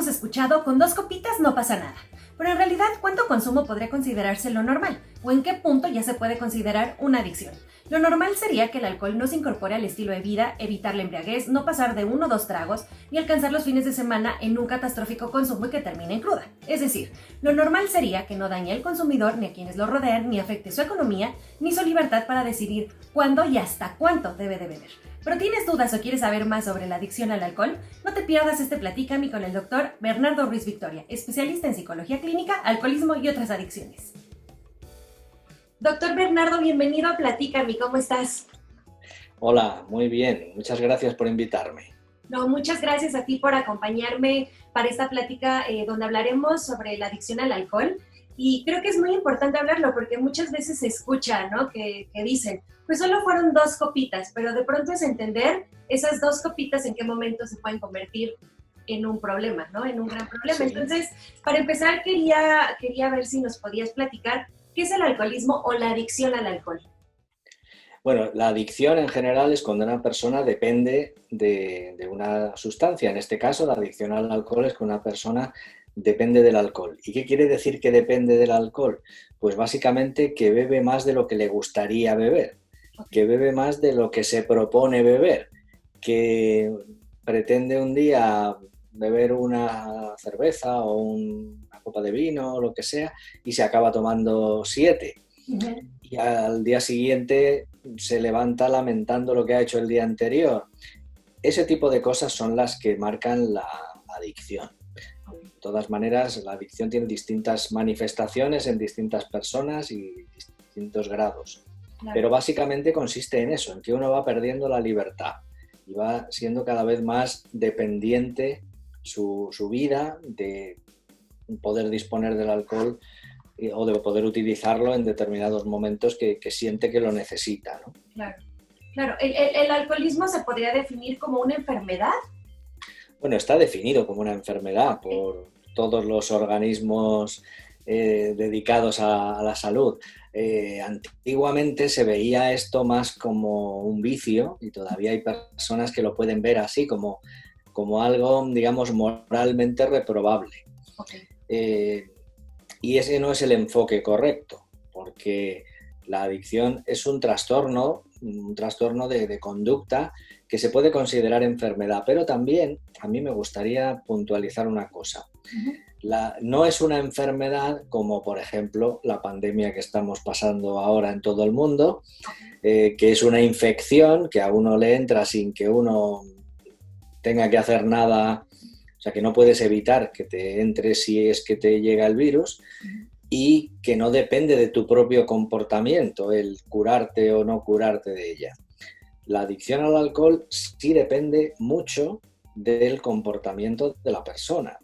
hemos escuchado, con 2 copitas no pasa nada. Pero en realidad, ¿cuánto consumo podría considerarse lo normal? ¿O en qué punto ya se puede considerar una adicción? Lo normal sería que el alcohol no se incorpore al estilo de vida, evitar la embriaguez, no pasar de 1 o 2 tragos y alcanzar los fines de semana en un catastrófico consumo y que termine en cruda. Es decir, lo normal sería que no dañe al consumidor, ni a quienes lo rodean, ni afecte su economía, ni su libertad para decidir cuándo y hasta cuánto debe de beber. ¿Pero tienes dudas o quieres saber más sobre la adicción al alcohol? No te pierdas este Platícame con el doctor Bernardo Ruiz Victoria, especialista en psicología clínica, alcoholismo y otras adicciones. Doctor Bernardo, bienvenido a Platícame, ¿cómo estás? Hola, muy bien. Muchas gracias por invitarme. No, muchas gracias a ti por acompañarme para esta plática donde hablaremos sobre la adicción al alcohol. Y creo que es muy importante hablarlo porque muchas veces se escucha, ¿no? Que dicen, pues solo fueron 2 copitas, pero de pronto es entender esas 2 copitas en qué momento se pueden convertir en un problema, ¿no? En un gran problema. Sí. Entonces, para empezar, quería ver si nos podías platicar qué es el alcoholismo o la adicción al alcohol. Bueno, la adicción en general es cuando una persona depende de una sustancia. En este caso, la adicción al alcohol es cuando una persona depende del alcohol. ¿Y qué quiere decir que depende del alcohol? Pues básicamente que bebe más de lo que le gustaría beber, que bebe más de lo que se propone beber, que pretende un día beber una cerveza o una copa de vino o lo que sea y se acaba tomando 7. Y al día siguiente se levanta lamentando lo que ha hecho el día anterior. Ese tipo de cosas son las que marcan la adicción. De todas maneras, la adicción tiene distintas manifestaciones en distintas personas y distintos grados. Claro. Pero básicamente consiste en eso, en que uno va perdiendo la libertad y va siendo cada vez más dependiente su vida de poder disponer del alcohol o de poder utilizarlo en determinados momentos que siente que lo necesita, ¿no? Claro, claro. ¿El alcoholismo se podría definir como una enfermedad? Bueno, está definido como una enfermedad por todos los organismos dedicados a la salud. Antiguamente se veía esto más como un vicio y todavía hay personas que lo pueden ver así, como algo, digamos, moralmente reprobable. Okay. Y ese no es el enfoque correcto, porque la adicción es un trastorno de conducta que se puede considerar enfermedad, pero también a mí me gustaría puntualizar una cosa. No es una enfermedad como, por ejemplo, la pandemia que estamos pasando ahora en todo el mundo, que es una infección que a uno le entra sin que uno tenga que hacer nada. O sea, que no puedes evitar que te entre si es que te llega el virus y que no depende de tu propio comportamiento el curarte o no curarte de ella. La adicción al alcohol sí depende mucho del comportamiento de la persona.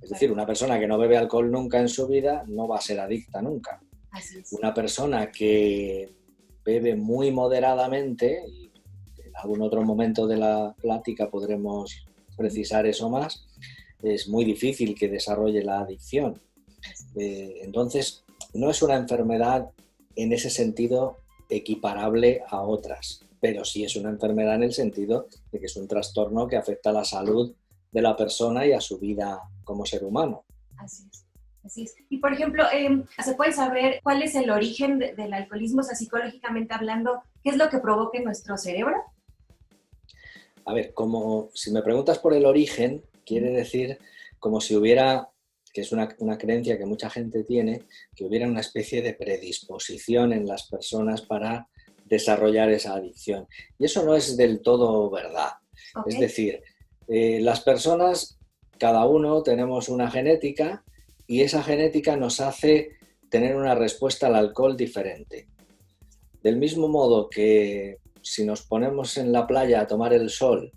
Es decir, una persona que no bebe alcohol nunca en su vida no va a ser adicta nunca. Así es. Una persona que bebe muy moderadamente, y en algún otro momento de la plática podremos precisar eso más, es muy difícil que desarrolle la adicción. Entonces, no es una enfermedad en ese sentido equiparable a otras, pero sí es una enfermedad en el sentido de que es un trastorno que afecta a la salud de la persona y a su vida como ser humano. Así es. Así es. Y por ejemplo, ¿se puede saber cuál es el origen del alcoholismo, o sea, psicológicamente hablando, qué es lo que provoca en nuestro cerebro? A ver, como si me preguntas por el origen, quiere decir como si hubiera, que es una creencia que mucha gente tiene, que hubiera una especie de predisposición en las personas para desarrollar esa adicción. Y eso no es del todo verdad. Okay. Es decir, las personas, cada uno tenemos una genética y esa genética nos hace tener una respuesta al alcohol diferente. Del mismo modo que si nos ponemos en la playa a tomar el sol,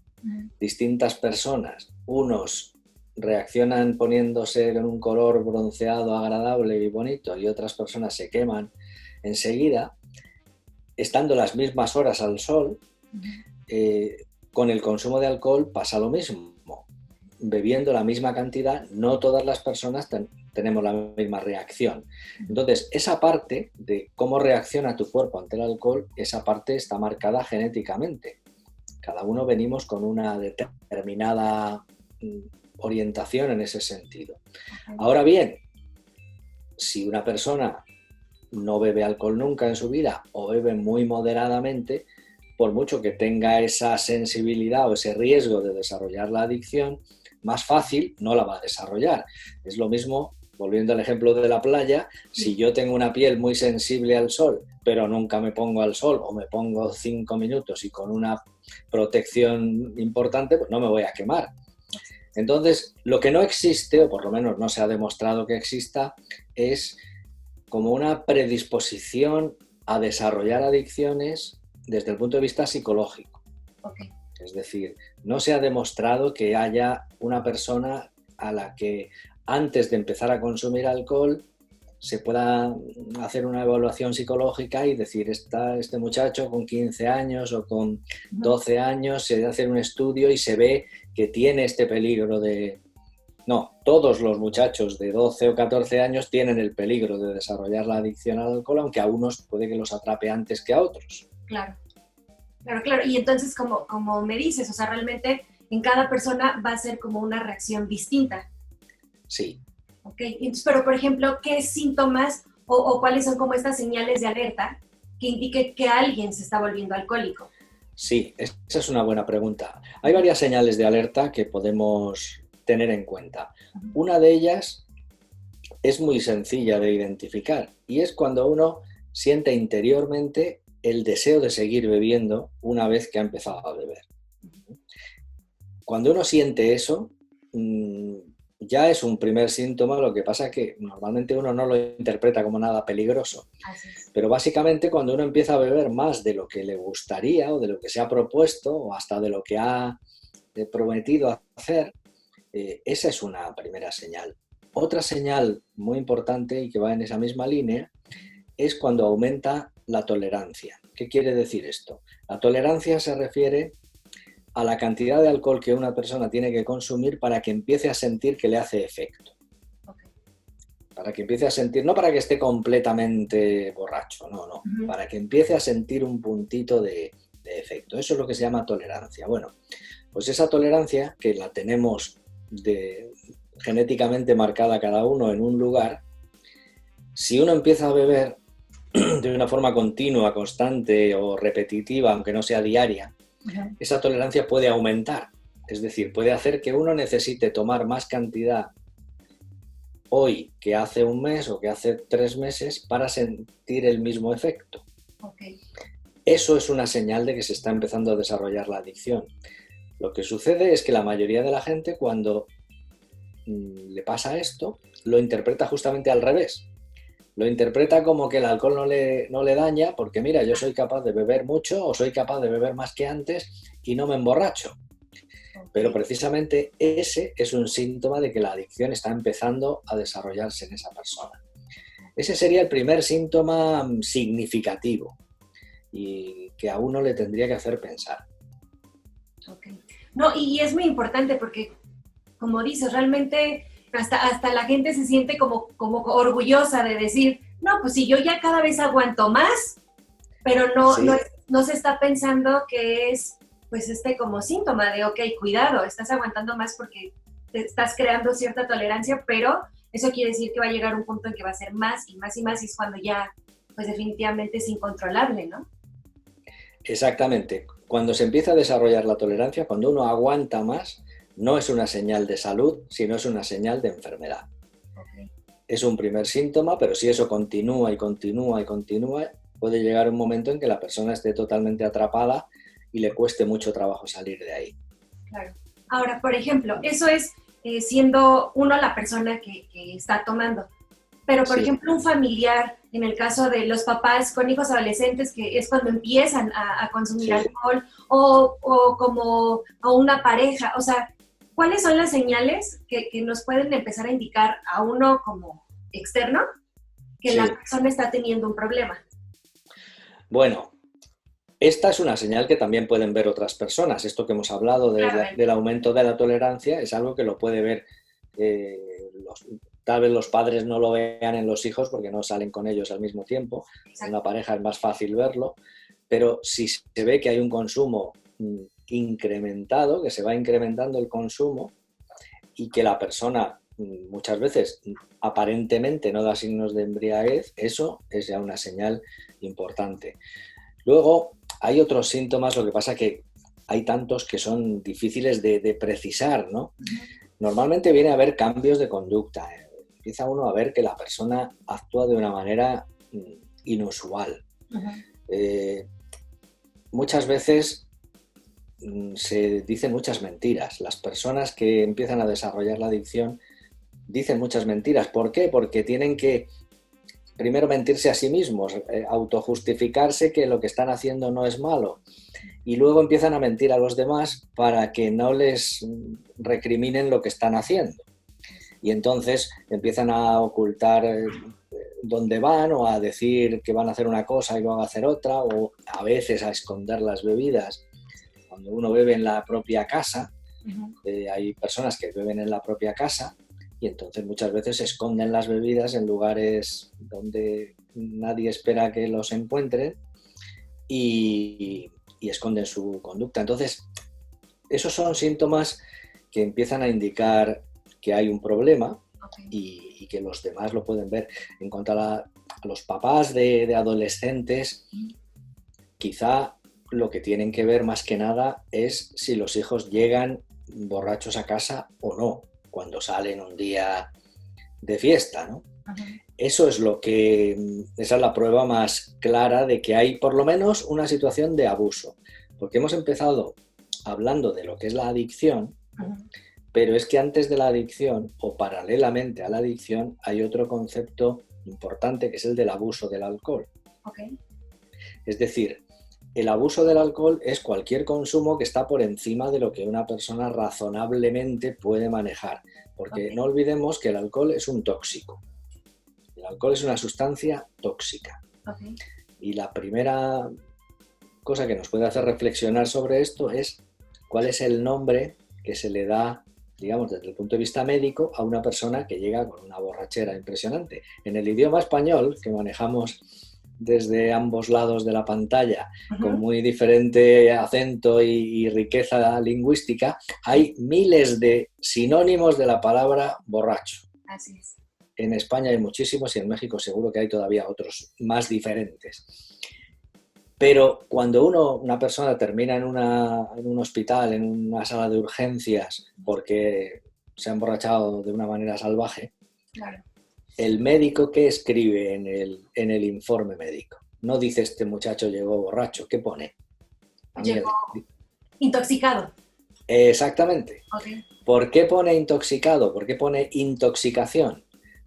distintas personas, unos reaccionan poniéndose en un color bronceado agradable y bonito y otras personas se queman enseguida, estando las mismas horas al sol, con el consumo de alcohol pasa lo mismo. Bebiendo la misma cantidad, no todas las personas tenemos la misma reacción. Entonces, esa parte de cómo reacciona tu cuerpo ante el alcohol, esa parte está marcada genéticamente. Cada uno venimos con una determinada orientación en ese sentido. Ok. Ahora bien, si una persona no bebe alcohol nunca en su vida o bebe muy moderadamente, por mucho que tenga esa sensibilidad o ese riesgo de desarrollar la adicción, más fácil no la va a desarrollar. Es lo mismo, volviendo al ejemplo de la playa, si yo tengo una piel muy sensible al sol, pero nunca me pongo al sol o me pongo 5 minutos y con una protección importante, pues no me voy a quemar. Entonces, lo que no existe, o por lo menos no se ha demostrado que exista, es como una predisposición a desarrollar adicciones desde el punto de vista psicológico. Ok. Es decir, no se ha demostrado que haya una persona a la que antes de empezar a consumir alcohol se pueda hacer una evaluación psicológica y decir, este muchacho con 15 años o con 12 años se debe hacer un estudio y se ve que tiene este peligro de... No, todos los muchachos de 12 o 14 años tienen el peligro de desarrollar la adicción al alcohol, aunque a unos puede que los atrape antes que a otros. Claro. Claro, claro. Y entonces, como me dices, o sea, realmente en cada persona va a ser como una reacción distinta. Sí. Ok. Entonces, pero, por ejemplo, ¿qué síntomas o cuáles son como estas señales de alerta que indiquen que alguien se está volviendo alcohólico? Sí, esa es una buena pregunta. Hay varias señales de alerta que podemos tener en cuenta. Una de ellas es muy sencilla de identificar y es cuando uno siente interiormente el deseo de seguir bebiendo una vez que ha empezado a beber. Cuando uno siente eso, ya es un primer síntoma, lo que pasa es que normalmente uno no lo interpreta como nada peligroso. Así es. Pero básicamente cuando uno empieza a beber más de lo que le gustaría o de lo que se ha propuesto o hasta de lo que ha prometido hacer, esa es una primera señal. Otra señal muy importante y que va en esa misma línea es cuando aumenta la tolerancia. ¿Qué quiere decir esto? La tolerancia se refiere a la cantidad de alcohol que una persona tiene que consumir para que empiece a sentir que le hace efecto. Okay. Para que empiece a sentir, no para que esté completamente borracho, no, para que empiece a sentir un puntito de efecto. Eso es lo que se llama tolerancia. Bueno, pues esa tolerancia, que la tenemos genéticamente marcada cada uno en un lugar, si uno empieza a beber de una forma continua, constante o repetitiva, aunque no sea diaria, esa tolerancia puede aumentar. Es decir, puede hacer que uno necesite tomar más cantidad hoy que hace un mes o que hace 3 meses para sentir el mismo efecto. Okay. Eso es una señal de que se está empezando a desarrollar la adicción. Lo que sucede es que la mayoría de la gente, cuando le pasa esto, lo interpreta justamente al revés. Lo interpreta como que el alcohol no le daña porque mira, yo soy capaz de beber mucho o soy capaz de beber más que antes y no me emborracho. Pero precisamente ese es un síntoma de que la adicción está empezando a desarrollarse en esa persona. Ese sería el primer síntoma significativo y que a uno le tendría que hacer pensar. Okay. No, y es muy importante porque, como dices, realmente hasta la gente se siente como orgullosa de decir, no, pues si yo ya cada vez aguanto más, pero Sí. no se está pensando que es pues como síntoma de, ok, cuidado, estás aguantando más porque te estás creando cierta tolerancia, pero eso quiere decir que va a llegar un punto en que va a ser más y más y más y es cuando ya pues definitivamente es incontrolable, ¿no? Exactamente. Cuando se empieza a desarrollar la tolerancia, cuando uno aguanta más, no es una señal de salud, sino es una señal de enfermedad. Okay. Es un primer síntoma, pero si eso continúa y continúa y continúa, puede llegar un momento en que la persona esté totalmente atrapada y le cueste mucho trabajo salir de ahí. Claro. Ahora, por ejemplo, eso es siendo uno la persona que está tomando. Pero, por ejemplo, un familiar, en el caso de los papás con hijos adolescentes, que es cuando empiezan a consumir alcohol, o como a una pareja, o sea, ¿cuáles son las señales que nos pueden empezar a indicar a uno como externo que la persona está teniendo un problema? Bueno, esta es una señal que también pueden ver otras personas. Esto que hemos hablado del aumento de la tolerancia es algo que lo puede ver tal vez los padres no lo vean en los hijos porque no salen con ellos al mismo tiempo. En una pareja es más fácil verlo, pero si se ve que hay un consumo incrementado, que se va incrementando el consumo y que la persona muchas veces aparentemente no da signos de embriaguez, eso es ya una señal importante. Luego hay otros síntomas, lo que pasa que hay tantos que son difíciles de precisar, ¿no? Normalmente viene a haber cambios de conducta. Empieza uno a ver que la persona actúa de una manera inusual. Muchas veces se dicen muchas mentiras. Las personas que empiezan a desarrollar la adicción dicen muchas mentiras. ¿Por qué? Porque tienen que primero mentirse a sí mismos, autojustificarse que lo que están haciendo no es malo. Y luego empiezan a mentir a los demás para que no les recriminen lo que están haciendo. Y entonces empiezan a ocultar dónde van o a decir que van a hacer una cosa y luego a hacer otra, o a veces a esconder las bebidas. Cuando uno bebe en la propia casa, hay personas que beben en la propia casa y entonces muchas veces esconden las bebidas en lugares donde nadie espera que los encuentren y esconden su conducta. Entonces, esos son síntomas que empiezan a indicar que hay un problema y que los demás lo pueden ver. En cuanto a los papás de adolescentes, quizá lo que tienen que ver más que nada es si los hijos llegan borrachos a casa o no, cuando salen un día de fiesta, ¿no? Eso es esa es la prueba más clara de que hay por lo menos una situación de abuso, porque hemos empezado hablando de lo que es la adicción, pero es que antes de la adicción o paralelamente a la adicción hay otro concepto importante que es el del abuso del alcohol. Es decir, el abuso del alcohol es cualquier consumo que está por encima de lo que una persona razonablemente puede manejar, porque no olvidemos que el alcohol es un tóxico. El alcohol es una sustancia tóxica. Y la primera cosa que nos puede hacer reflexionar sobre esto es cuál es el nombre que se le da, digamos, desde el punto de vista médico, a una persona que llega con una borrachera impresionante. En el idioma español, que manejamos desde ambos lados de la pantalla, con muy diferente acento y riqueza lingüística, hay miles de sinónimos de la palabra borracho. Así es. En España hay muchísimos y en México seguro que hay todavía otros más diferentes. Pero cuando una persona termina en un hospital, en una sala de urgencias, porque se ha emborrachado de una manera salvaje, claro, el médico, ¿qué escribe en el informe médico? No dice este muchacho llegó borracho, ¿qué pone? Llegó intoxicado. Exactamente. Okay. ¿Por qué pone intoxicado? ¿Por qué pone intoxicación?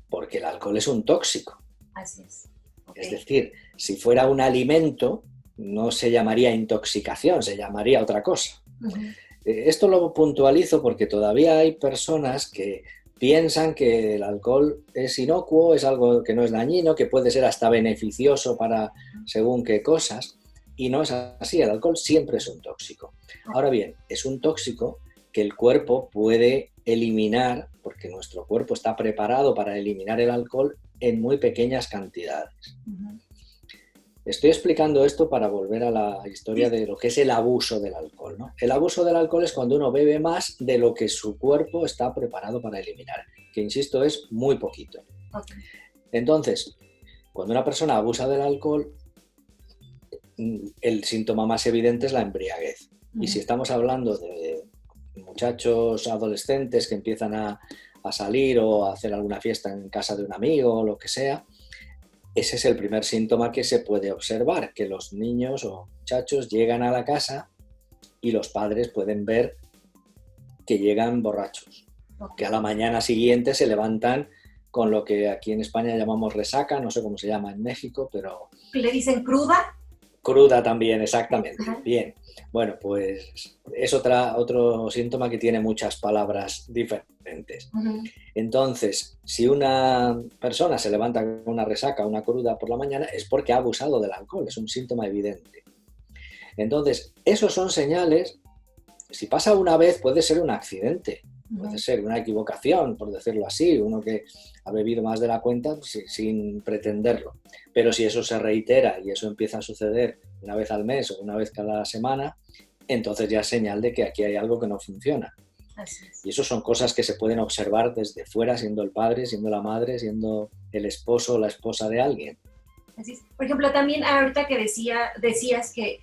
Porque el alcohol es un tóxico. Así es. Es decir, si fuera un alimento, no se llamaría intoxicación, se llamaría otra cosa. Esto lo puntualizo porque todavía hay personas que piensan que el alcohol es inocuo, es algo que no es dañino, que puede ser hasta beneficioso para según qué cosas, y no es así, el alcohol siempre es un tóxico. Ahora bien, es un tóxico que el cuerpo puede eliminar, porque nuestro cuerpo está preparado para eliminar el alcohol en muy pequeñas cantidades. Estoy explicando esto para volver a la historia de lo que es el abuso del alcohol, ¿no? El abuso del alcohol es cuando uno bebe más de lo que su cuerpo está preparado para eliminar, que insisto es muy poquito. Entonces, cuando una persona abusa del alcohol, el síntoma más evidente es la embriaguez. Y si estamos hablando de muchachos adolescentes que empiezan a salir o a hacer alguna fiesta en casa de un amigo o lo que sea, ese es el primer síntoma que se puede observar, que los niños o muchachos llegan a la casa y los padres pueden ver que llegan borrachos, que a la mañana siguiente se levantan con lo que aquí en España llamamos resaca, no sé cómo se llama en México, pero... ¿Le dicen cruda? Cruda también, exactamente. Bien, bueno, pues es otro síntoma que tiene muchas palabras diferentes. Entonces, si una persona se levanta con una resaca, una cruda por la mañana, es porque ha abusado del alcohol, es un síntoma evidente. Entonces, esos son señales, si pasa una vez puede ser un accidente, puede ser una equivocación, por decirlo así, uno que ha bebido más de la cuenta sin pretenderlo. Pero si eso se reitera y eso empieza a suceder una vez al mes o una vez cada semana, entonces ya es señal de que aquí hay algo que no funciona. Así es. Y eso son cosas que se pueden observar desde fuera, siendo el padre, siendo la madre, siendo el esposo o la esposa de alguien. Así es. Por ejemplo, también ahorita que decías que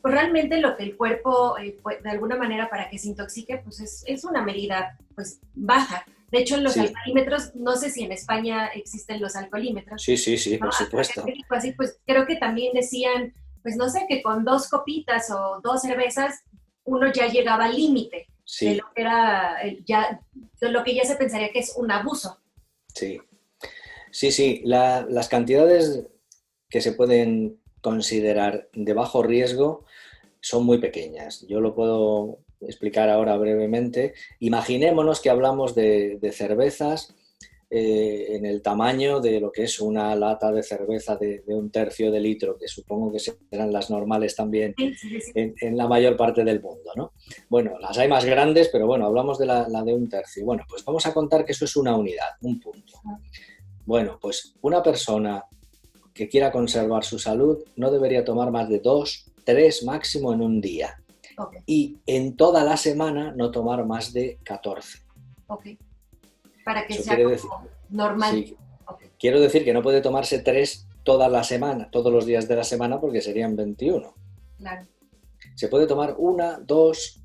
pues, realmente lo que el cuerpo, pues, de alguna manera para que se intoxique, pues es una medida pues baja. De hecho, los Sí, alcoholímetros, no sé si en España existen los alcoholímetros, sí, ¿no? por Acá en supuesto. México, así, pues creo que también decían, pues no sé, que con 2 copitas o 2 cervezas uno ya llegaba al límite de lo Sí, que era, de lo que ya se pensaría que es un abuso. sí. Sí, las cantidades que se pueden considerar de bajo riesgo son muy pequeñas. Yo lo puedo explicar ahora brevemente. Imaginémonos que hablamos de cervezas en el tamaño de lo que es una lata de cerveza de 1/3 de litro, que supongo que serán las normales también Sí, sí, sí, sí. en la mayor parte del mundo, ¿no? Bueno, las hay más grandes, pero bueno, hablamos de la de 1/3. Bueno, pues vamos a contar que eso es una unidad, un punto. Bueno, pues una persona que quiera conservar su salud no debería tomar más de 2, 3 máximo en un día. Ok, Y en toda la semana no tomar más de 14. ok. Para que Eso sea quiere decir, como normal. sí, Ok, quiero decir que no puede tomarse 3 toda la semana, todos los días de la semana, porque serían 21. claro. Se puede tomar 1, 2,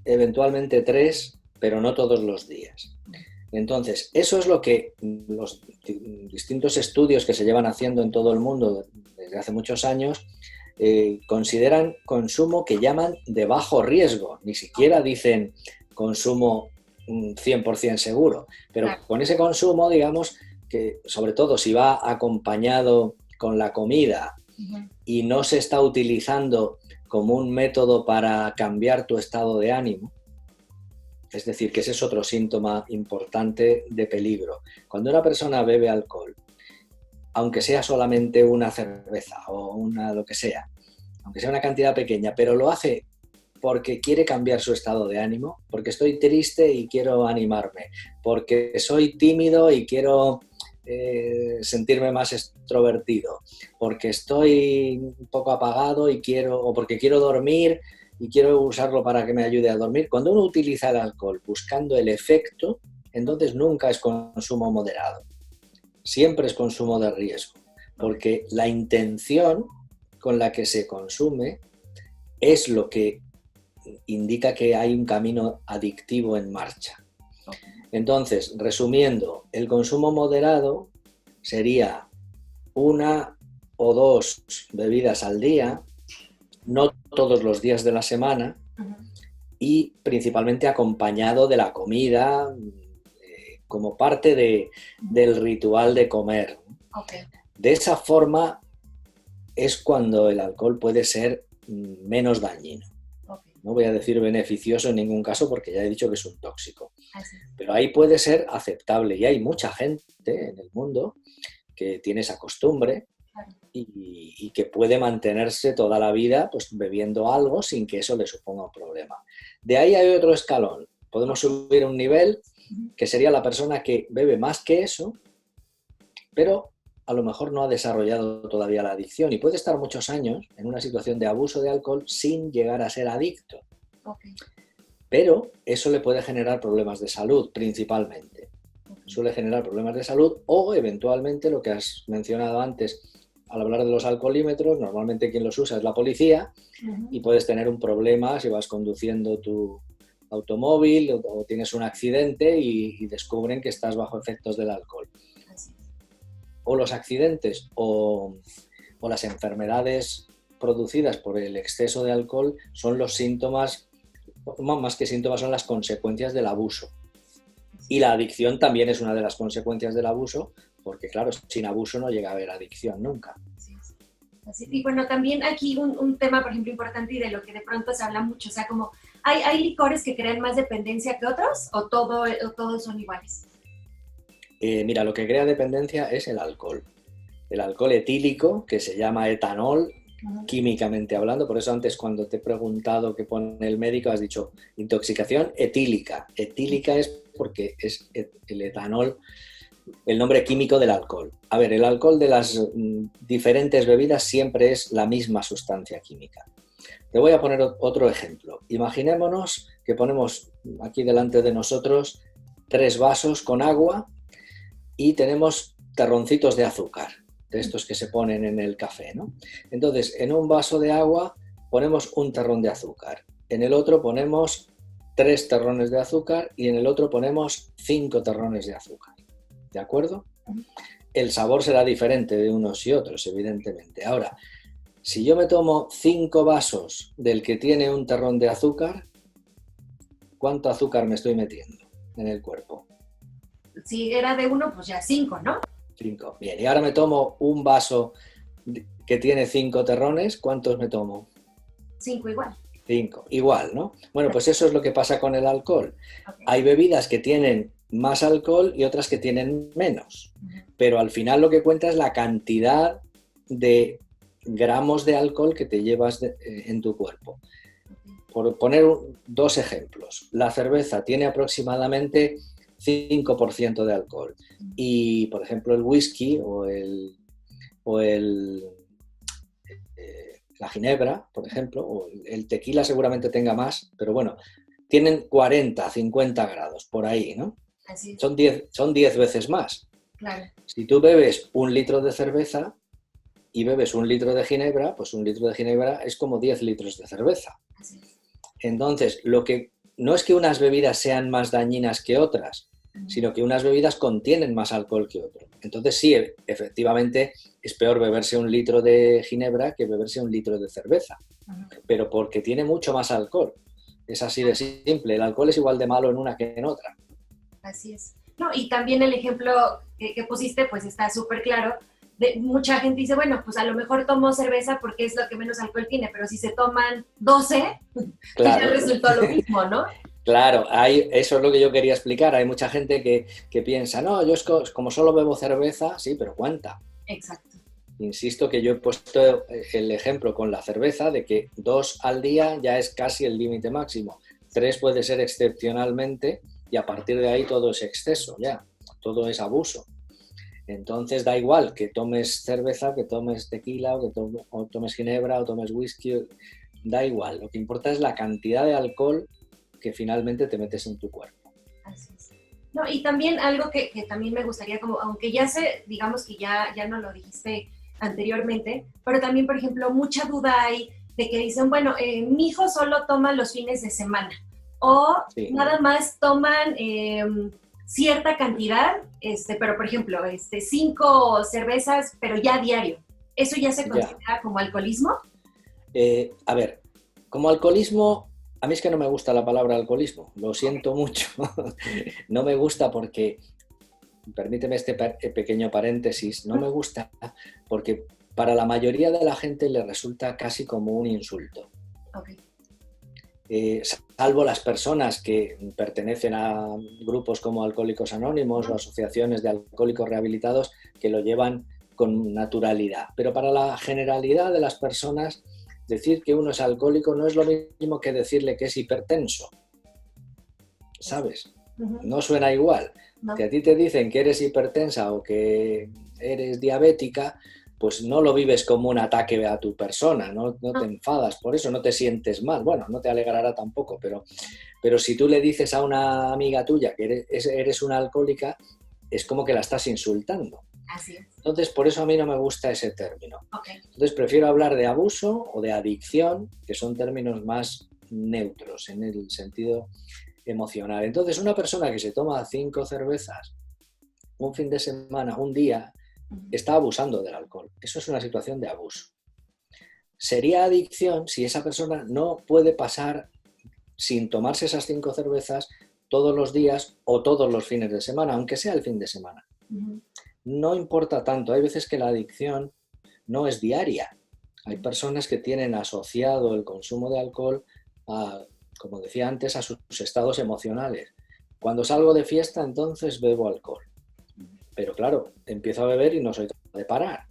eventualmente 3, pero no todos los días. Entonces, eso es lo que los distintos estudios que se llevan haciendo en todo el mundo desde hace muchos años consideran consumo que llaman de bajo riesgo. Ni siquiera dicen consumo 100% seguro, pero Claro. con ese consumo, digamos, que sobre todo si va acompañado con la comida Uh-huh. y no se está utilizando como un método para cambiar tu estado de ánimo, es decir, que ese es otro síntoma importante de peligro. Cuando una persona bebe alcohol, aunque sea solamente una cerveza o una lo que sea, aunque sea una cantidad pequeña, pero lo hace porque quiere cambiar su estado de ánimo, porque estoy triste y quiero animarme, porque soy tímido y quiero sentirme más extrovertido, porque estoy un poco apagado y quiero, o porque quiero dormir y quiero usarlo para que me ayude a dormir. Cuando uno utiliza el alcohol buscando el efecto, entonces nunca es consumo moderado, siempre es consumo de riesgo, porque la intención con la que se consume es lo que indica que hay un camino adictivo en marcha. Entonces, resumiendo, el consumo moderado sería 1 o 2 bebidas al día, no todos los días de la semana, Uh-huh. y principalmente acompañado de la comida como parte del ritual de comer. Okay. De esa forma es cuando el alcohol puede ser menos dañino. Okay. No voy a decir beneficioso en ningún caso porque ya he dicho que es un tóxico. Así. Pero ahí puede ser aceptable y hay mucha gente en el mundo que tiene esa costumbre Claro. y que puede mantenerse toda la vida pues, bebiendo algo sin que eso le suponga un problema. De ahí hay otro escalón. Podemos subir un nivel que sería la persona que bebe más que eso, pero a lo mejor no ha desarrollado todavía la adicción y puede estar muchos años en una situación de abuso de alcohol sin llegar a ser adicto. Okay. Pero eso le puede generar problemas de salud principalmente. Suele generar problemas de salud o eventualmente lo que has mencionado antes al hablar de los alcoholímetros, normalmente quien los usa es la policía Uh-huh. y puedes tener un problema si vas conduciendo tu automóvil o tienes un accidente y descubren que estás bajo efectos del alcohol. Así. O los accidentes o las enfermedades producidas por el exceso de alcohol son los síntomas, más que síntomas, son las consecuencias del abuso. Y la adicción también es una de las consecuencias del abuso, porque claro, sin abuso no llega a haber adicción nunca. Así. Y bueno, también aquí un tema, por ejemplo, importante y de lo que de pronto se habla mucho, o sea, como, ¿hay licores que crean más dependencia que otros o todos son iguales? Mira, lo que crea dependencia es el alcohol. El alcohol etílico, que se llama etanol, Uh-huh. químicamente hablando, por eso antes cuando te he preguntado qué pone el médico has dicho intoxicación etílica. Etílica es porque es el etanol el nombre químico del alcohol. A ver, el alcohol de las diferentes bebidas siempre es la misma sustancia química. Te voy a poner otro ejemplo. Imaginémonos que ponemos aquí delante de nosotros 3 vasos con agua y tenemos terroncitos de azúcar, de estos que se ponen en el café, ¿no? Entonces, en un vaso de agua ponemos un terrón de azúcar, en el otro ponemos 3 terrones de azúcar y en el otro ponemos 5 terrones de azúcar. ¿De acuerdo? El sabor será diferente de unos y otros, evidentemente. Ahora, si yo me tomo 5 vasos del que tiene un terrón de azúcar, ¿cuánto azúcar me estoy metiendo en el cuerpo? Si era de 1, pues ya 5, ¿no? 5. Bien, y ahora me tomo un vaso que tiene 5 terrones, ¿cuántos me tomo? 5 igual. 5. Igual, ¿no? Bueno, pues eso es lo que pasa con el alcohol. Okay. Hay bebidas que tienen más alcohol y otras que tienen menos, pero al final lo que cuenta es la cantidad de gramos de alcohol que te llevas en tu cuerpo. Por poner 2 ejemplos, la cerveza tiene aproximadamente 5% de alcohol y, por ejemplo, el whisky o la ginebra, por ejemplo, o el tequila seguramente tenga más, pero bueno, tienen 40, 50 grados, por ahí, ¿no? Así es. Son 10 veces más. Claro. Si tú bebes 1 litro de cerveza y bebes 1 litro de ginebra, pues 1 litro de ginebra es como 10 litros de cerveza. Así es. Entonces, lo que no es que unas bebidas sean más dañinas que otras, sino que unas bebidas contienen más alcohol que otras. Entonces sí, efectivamente es peor beberse 1 litro de ginebra que beberse 1 litro de cerveza, pero porque tiene mucho más alcohol. Es así de simple, el alcohol es igual de malo en una que en otra. Así es. No, y también el ejemplo que pusiste, pues está súper claro. Mucha gente dice, bueno, pues a lo mejor tomo cerveza porque es lo que menos alcohol tiene, pero si se toman 12, claro. Pues ya resultó lo mismo, ¿no? Claro, eso es lo que yo quería explicar. Hay mucha gente que piensa, no, yo como solo bebo cerveza, sí, pero ¿cuánta? Exacto. Insisto que yo he puesto el ejemplo con la cerveza de que 2 al día ya es casi el límite máximo. 3 puede ser excepcionalmente y a partir de ahí todo es exceso, ya, todo es abuso. Entonces da igual que tomes cerveza, que tomes tequila, o tomes ginebra, o tomes whisky, da igual. Lo que importa es la cantidad de alcohol que finalmente te metes en tu cuerpo. Así es. No, y también algo que también me gustaría, como, aunque digamos que ya no lo dijiste anteriormente, pero también, por ejemplo, mucha duda hay de que dicen, bueno, mi hijo solo toma los fines de semana, o sí, nada más toman cierta cantidad, pero por ejemplo, 5 cervezas, pero ya diario. ¿Eso ya se considera como alcoholismo? A ver, como alcoholismo, a mí es que no me gusta la palabra alcoholismo, lo siento mucho. No me gusta porque, permíteme este pequeño paréntesis, no me gusta porque para la mayoría de la gente le resulta casi como un insulto. Okay. Salvo las personas que pertenecen a grupos como Alcohólicos Anónimos o asociaciones de alcohólicos rehabilitados que lo llevan con naturalidad. Pero para la generalidad de las personas, decir que uno es alcohólico no es lo mismo que decirle que es hipertenso. ¿Sabes? No suena igual. No. Si a ti te dicen que eres hipertensa o que eres diabética, pues no lo vives como un ataque a tu persona, no te enfadas, por eso no te sientes mal. Bueno, no te alegrará tampoco, pero si tú le dices a una amiga tuya que eres una alcohólica, es como que la estás insultando. Así es. Entonces, por eso a mí no me gusta ese término. Okay. Entonces, prefiero hablar de abuso o de adicción, que son términos más neutros en el sentido emocional. Entonces, una persona que se toma 5 cervezas un fin de semana, un día, está abusando del alcohol. Eso es una situación de abuso. Sería adicción si esa persona no puede pasar sin tomarse esas 5 cervezas todos los días o todos los fines de semana, aunque sea el fin de semana. No importa tanto. Hay veces que la adicción no es diaria. Hay personas que tienen asociado el consumo de alcohol a, como decía antes, a sus estados emocionales. Cuando salgo de fiesta, entonces bebo alcohol. Pero claro, empiezo a beber y no soy capaz de parar.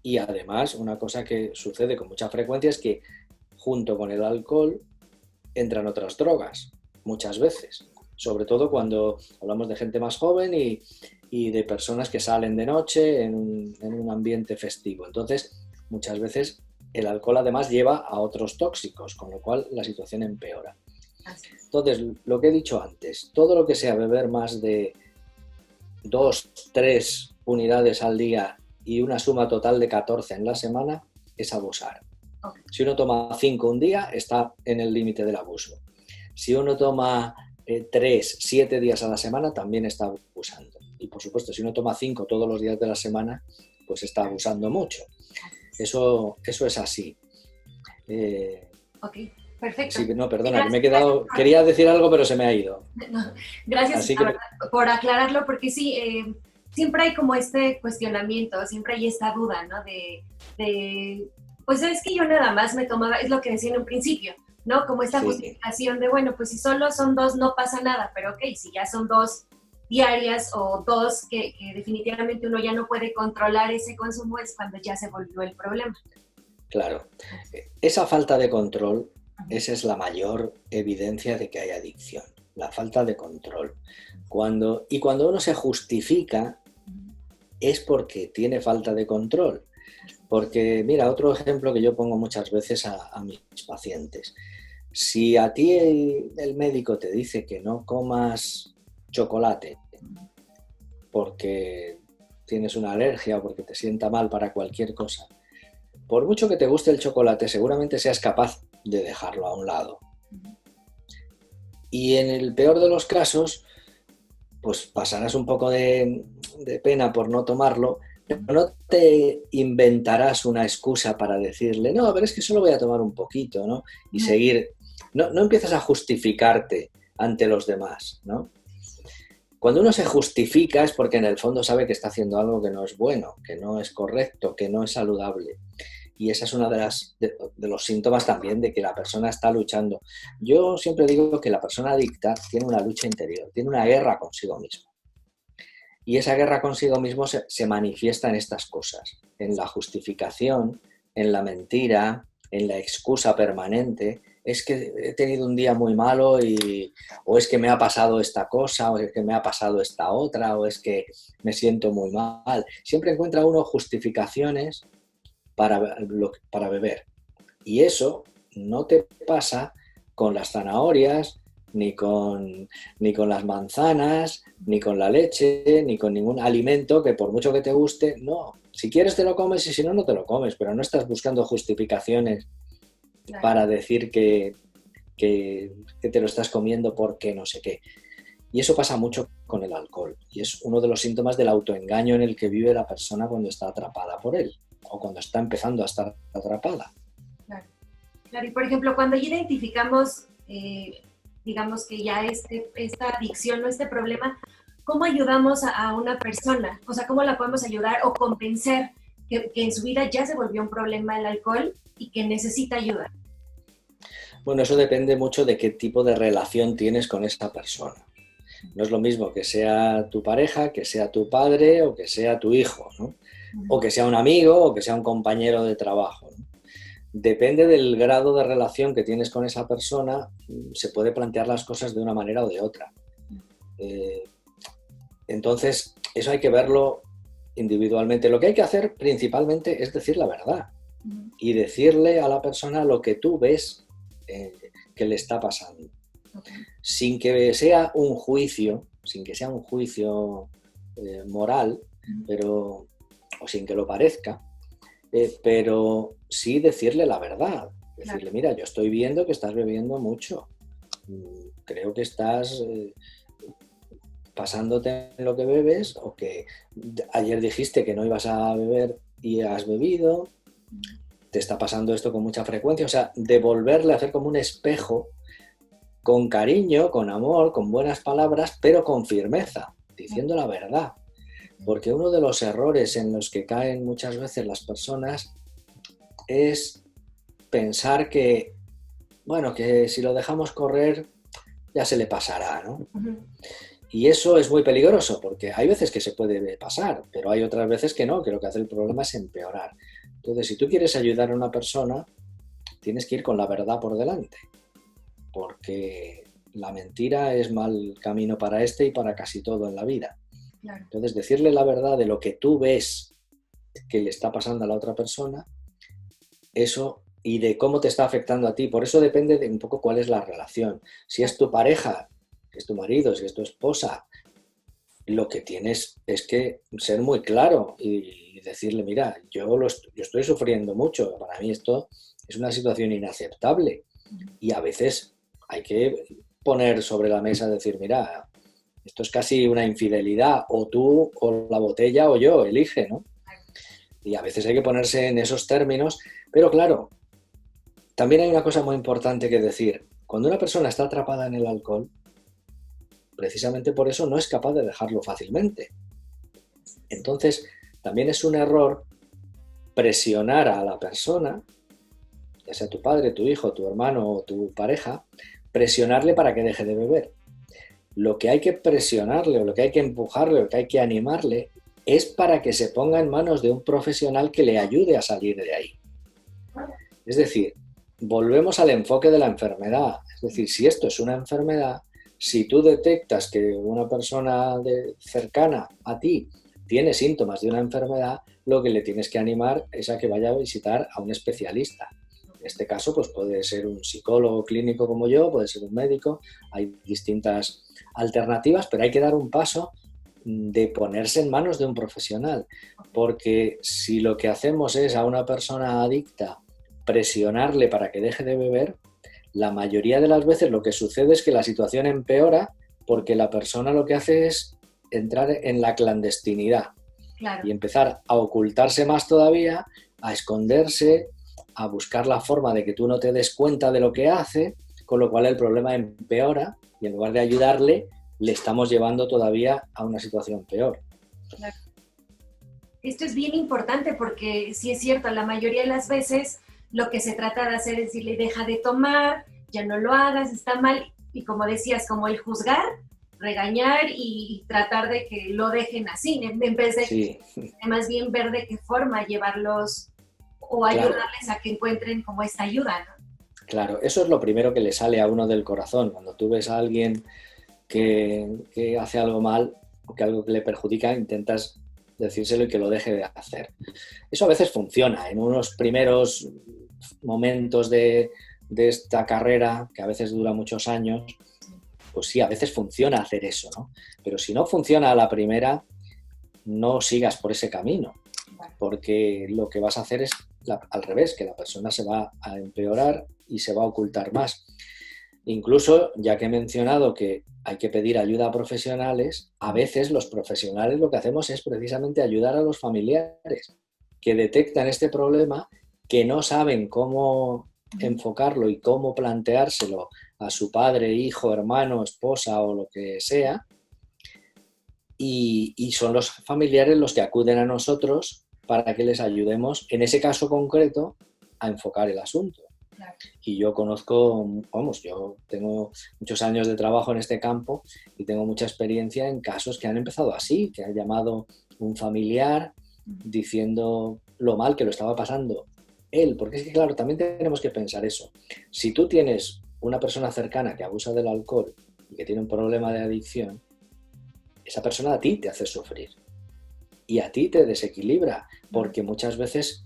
Y además, una cosa que sucede con mucha frecuencia es que junto con el alcohol entran otras drogas, muchas veces. sobre todo cuando hablamos de gente más joven y de personas que salen de noche en un ambiente festivo. Entonces, muchas veces el alcohol además lleva a otros tóxicos, con lo cual la situación empeora. Entonces, lo que he dicho antes, todo lo que sea beber más de 2, 3 unidades al día y una suma total de 14 en la semana es abusar. Okay. Si uno toma 5 un día, está en el límite del abuso. Si uno toma 3, 7 días a la semana, también está abusando. Y por supuesto, si uno toma 5 todos los días de la semana, pues está abusando mucho. Eso es así. Ok, perfecto. Sí, no, perdona, que me he quedado... Quería decir algo, pero se me ha ido. No, gracias por aclararlo, porque sí, siempre hay como este cuestionamiento, siempre hay esta duda, ¿no? Pues es que yo nada más me tomaba, es lo que decía en un principio, ¿no? Como esta justificación de, bueno, pues si solo son 2 no pasa nada, pero ok, si ya son 2 diarias o 2 que definitivamente uno ya no puede controlar ese consumo, es cuando ya se volvió el problema. Claro, esa falta de control, esa es la mayor evidencia de que hay adicción, la falta de control. Cuando uno se justifica es porque tiene falta de control. Porque, mira, otro ejemplo que yo pongo muchas veces a mis pacientes. Si a ti el médico te dice que no comas chocolate porque tienes una alergia o porque te sienta mal para cualquier cosa, por mucho que te guste el chocolate, seguramente seas capaz de dejarlo a un lado. Y en el peor de los casos, pues pasarás un poco de pena por no tomarlo, pero no te inventarás una excusa para decirle, no, pero es que solo voy a tomar un poquito, ¿no? Y seguir. No empiezas a justificarte ante los demás, ¿no? Cuando uno se justifica es porque en el fondo sabe que está haciendo algo que no es bueno, que no es correcto, que no es saludable. Y esa es una de los síntomas también de que la persona está luchando. Yo siempre digo que la persona adicta tiene una lucha interior, tiene una guerra consigo mismo. Y esa guerra consigo mismo se manifiesta en estas cosas, en la justificación, en la mentira, en la excusa permanente. Es que he tenido un día muy malo o es que me ha pasado esta cosa, o es que me ha pasado esta otra, o es que me siento muy mal. Siempre encuentra uno justificaciones para beber. Y eso no te pasa con las zanahorias, ni con las manzanas, ni con la leche, ni con ningún alimento que por mucho que te guste, no. Si quieres te lo comes y si no, no te lo comes, pero no estás buscando justificaciones para decir que te lo estás comiendo porque no sé qué. Y eso pasa mucho con el alcohol. Y es uno de los síntomas del autoengaño en el que vive la persona cuando está atrapada por él o cuando está empezando a estar atrapada. Claro. Claro. Y por ejemplo, cuando ya identificamos, digamos que ya esta adicción o este problema, ¿cómo ayudamos a una persona? O sea, ¿cómo la podemos ayudar o convencer que en su vida ya se volvió un problema el alcohol y que necesita ayuda? Bueno, eso depende mucho de qué tipo de relación tienes con esa persona. No es lo mismo que sea tu pareja, que sea tu padre o que sea tu hijo, ¿no? O que sea un amigo o que sea un compañero de trabajo, ¿no? Depende del grado de relación que tienes con esa persona, se puede plantear las cosas de una manera o de otra. Entonces, eso hay que verlo individualmente. Lo que hay que hacer principalmente es decir la verdad y decirle a la persona lo que tú ves que le está pasando. Sin que sea un juicio, moral, o sin que lo parezca, pero sí decirle la verdad. Decirle, mira, yo estoy viendo que estás bebiendo mucho. Creo que estás pasándote en lo que bebes, o que ayer dijiste que no ibas a beber y has bebido. Te está pasando esto con mucha frecuencia. O sea, devolverle, hacer como un espejo con cariño, con amor, con buenas palabras, pero con firmeza, diciendo la verdad. Porque uno de los errores en los que caen muchas veces las personas es pensar que, bueno, que si lo dejamos correr ya se le pasará, ¿no? Y eso es muy peligroso, porque hay veces que se puede pasar, pero hay otras veces que no, que lo que hace el problema es empeorar. Entonces, si tú quieres ayudar a una persona, tienes que ir con la verdad por delante, porque la mentira es mal camino para este y para casi todo en la vida. Claro. Entonces, decirle la verdad de lo que tú ves que le está pasando a la otra persona, eso, y de cómo te está afectando a ti. Por eso depende de un poco cuál es la relación. Si es tu pareja, si es tu marido, si es tu esposa, lo que tienes es que ser muy claro y decirle, mira, yo estoy sufriendo mucho, para mí esto es una situación inaceptable. Y a veces hay que poner sobre la mesa, decir, mira, esto es casi una infidelidad, o tú, o la botella, o yo, elige, ¿no? Y a veces hay que ponerse en esos términos, pero claro, también hay una cosa muy importante que decir. Cuando una persona está atrapada en el alcohol, precisamente por eso no es capaz de dejarlo fácilmente. Entonces, también es un error presionar a la persona, ya sea tu padre, tu hijo, tu hermano o tu pareja, presionarle para que deje de beber. Lo que hay que presionarle o lo que hay que empujarle o lo que hay que animarle es para que se ponga en manos de un profesional que le ayude a salir de ahí. Es decir, volvemos al enfoque de la enfermedad. Es decir, si esto es una enfermedad, si tú detectas que una persona cercana a ti tiene síntomas de una enfermedad, lo que le tienes que animar es a que vaya a visitar a un especialista. En este caso, pues puede ser un psicólogo clínico como yo, puede ser un médico, hay distintas alternativas, pero hay que dar un paso de ponerse en manos de un profesional, porque si lo que hacemos es a una persona adicta presionarle para que deje de beber, la mayoría de las veces lo que sucede es que la situación empeora porque la persona lo que hace es entrar en la clandestinidad. Claro. Y empezar a ocultarse más todavía, a esconderse, a buscar la forma de que tú no te des cuenta de lo que hace, con lo cual el problema empeora y en lugar de ayudarle, le estamos llevando todavía a una situación peor. Claro. Esto es bien importante porque sí es cierto, la mayoría de las veces lo que se trata de hacer es decirle, deja de tomar, ya no lo hagas, está mal. Y como decías, como el juzgar, regañar y tratar de que lo dejen así, en vez de, sí, más bien ver de qué forma llevarlos o ayudarles, claro, a que encuentren como esta ayuda, ¿no? Claro, eso es lo primero que le sale a uno del corazón. Cuando tú ves a alguien que hace algo mal o que algo que le perjudica, intentas decírselo y que lo deje de hacer. Eso a veces funciona. En unos primeros momentos de esta carrera, que a veces dura muchos años, pues sí, a veces funciona hacer eso, ¿no? Pero si no funciona a la primera, no sigas por ese camino, porque lo que vas a hacer es al revés, que la persona se va a empeorar y se va a ocultar más. Incluso, ya que he mencionado que hay que pedir ayuda a profesionales, a veces los profesionales lo que hacemos es precisamente ayudar a los familiares que detectan este problema, que no saben cómo enfocarlo y cómo planteárselo a su padre, hijo, hermano, esposa o lo que sea, y son los familiares los que acuden a nosotros para que les ayudemos, en ese caso concreto, a enfocar el asunto. Claro. Y yo conozco, yo tengo muchos años de trabajo en este campo y tengo mucha experiencia en casos que han empezado así, que ha llamado un familiar diciendo lo mal que lo estaba pasando él, porque es que claro, también tenemos que pensar eso. Si tú tienes una persona cercana que abusa del alcohol y que tiene un problema de adicción, esa persona a ti te hace sufrir y a ti te desequilibra, porque muchas veces,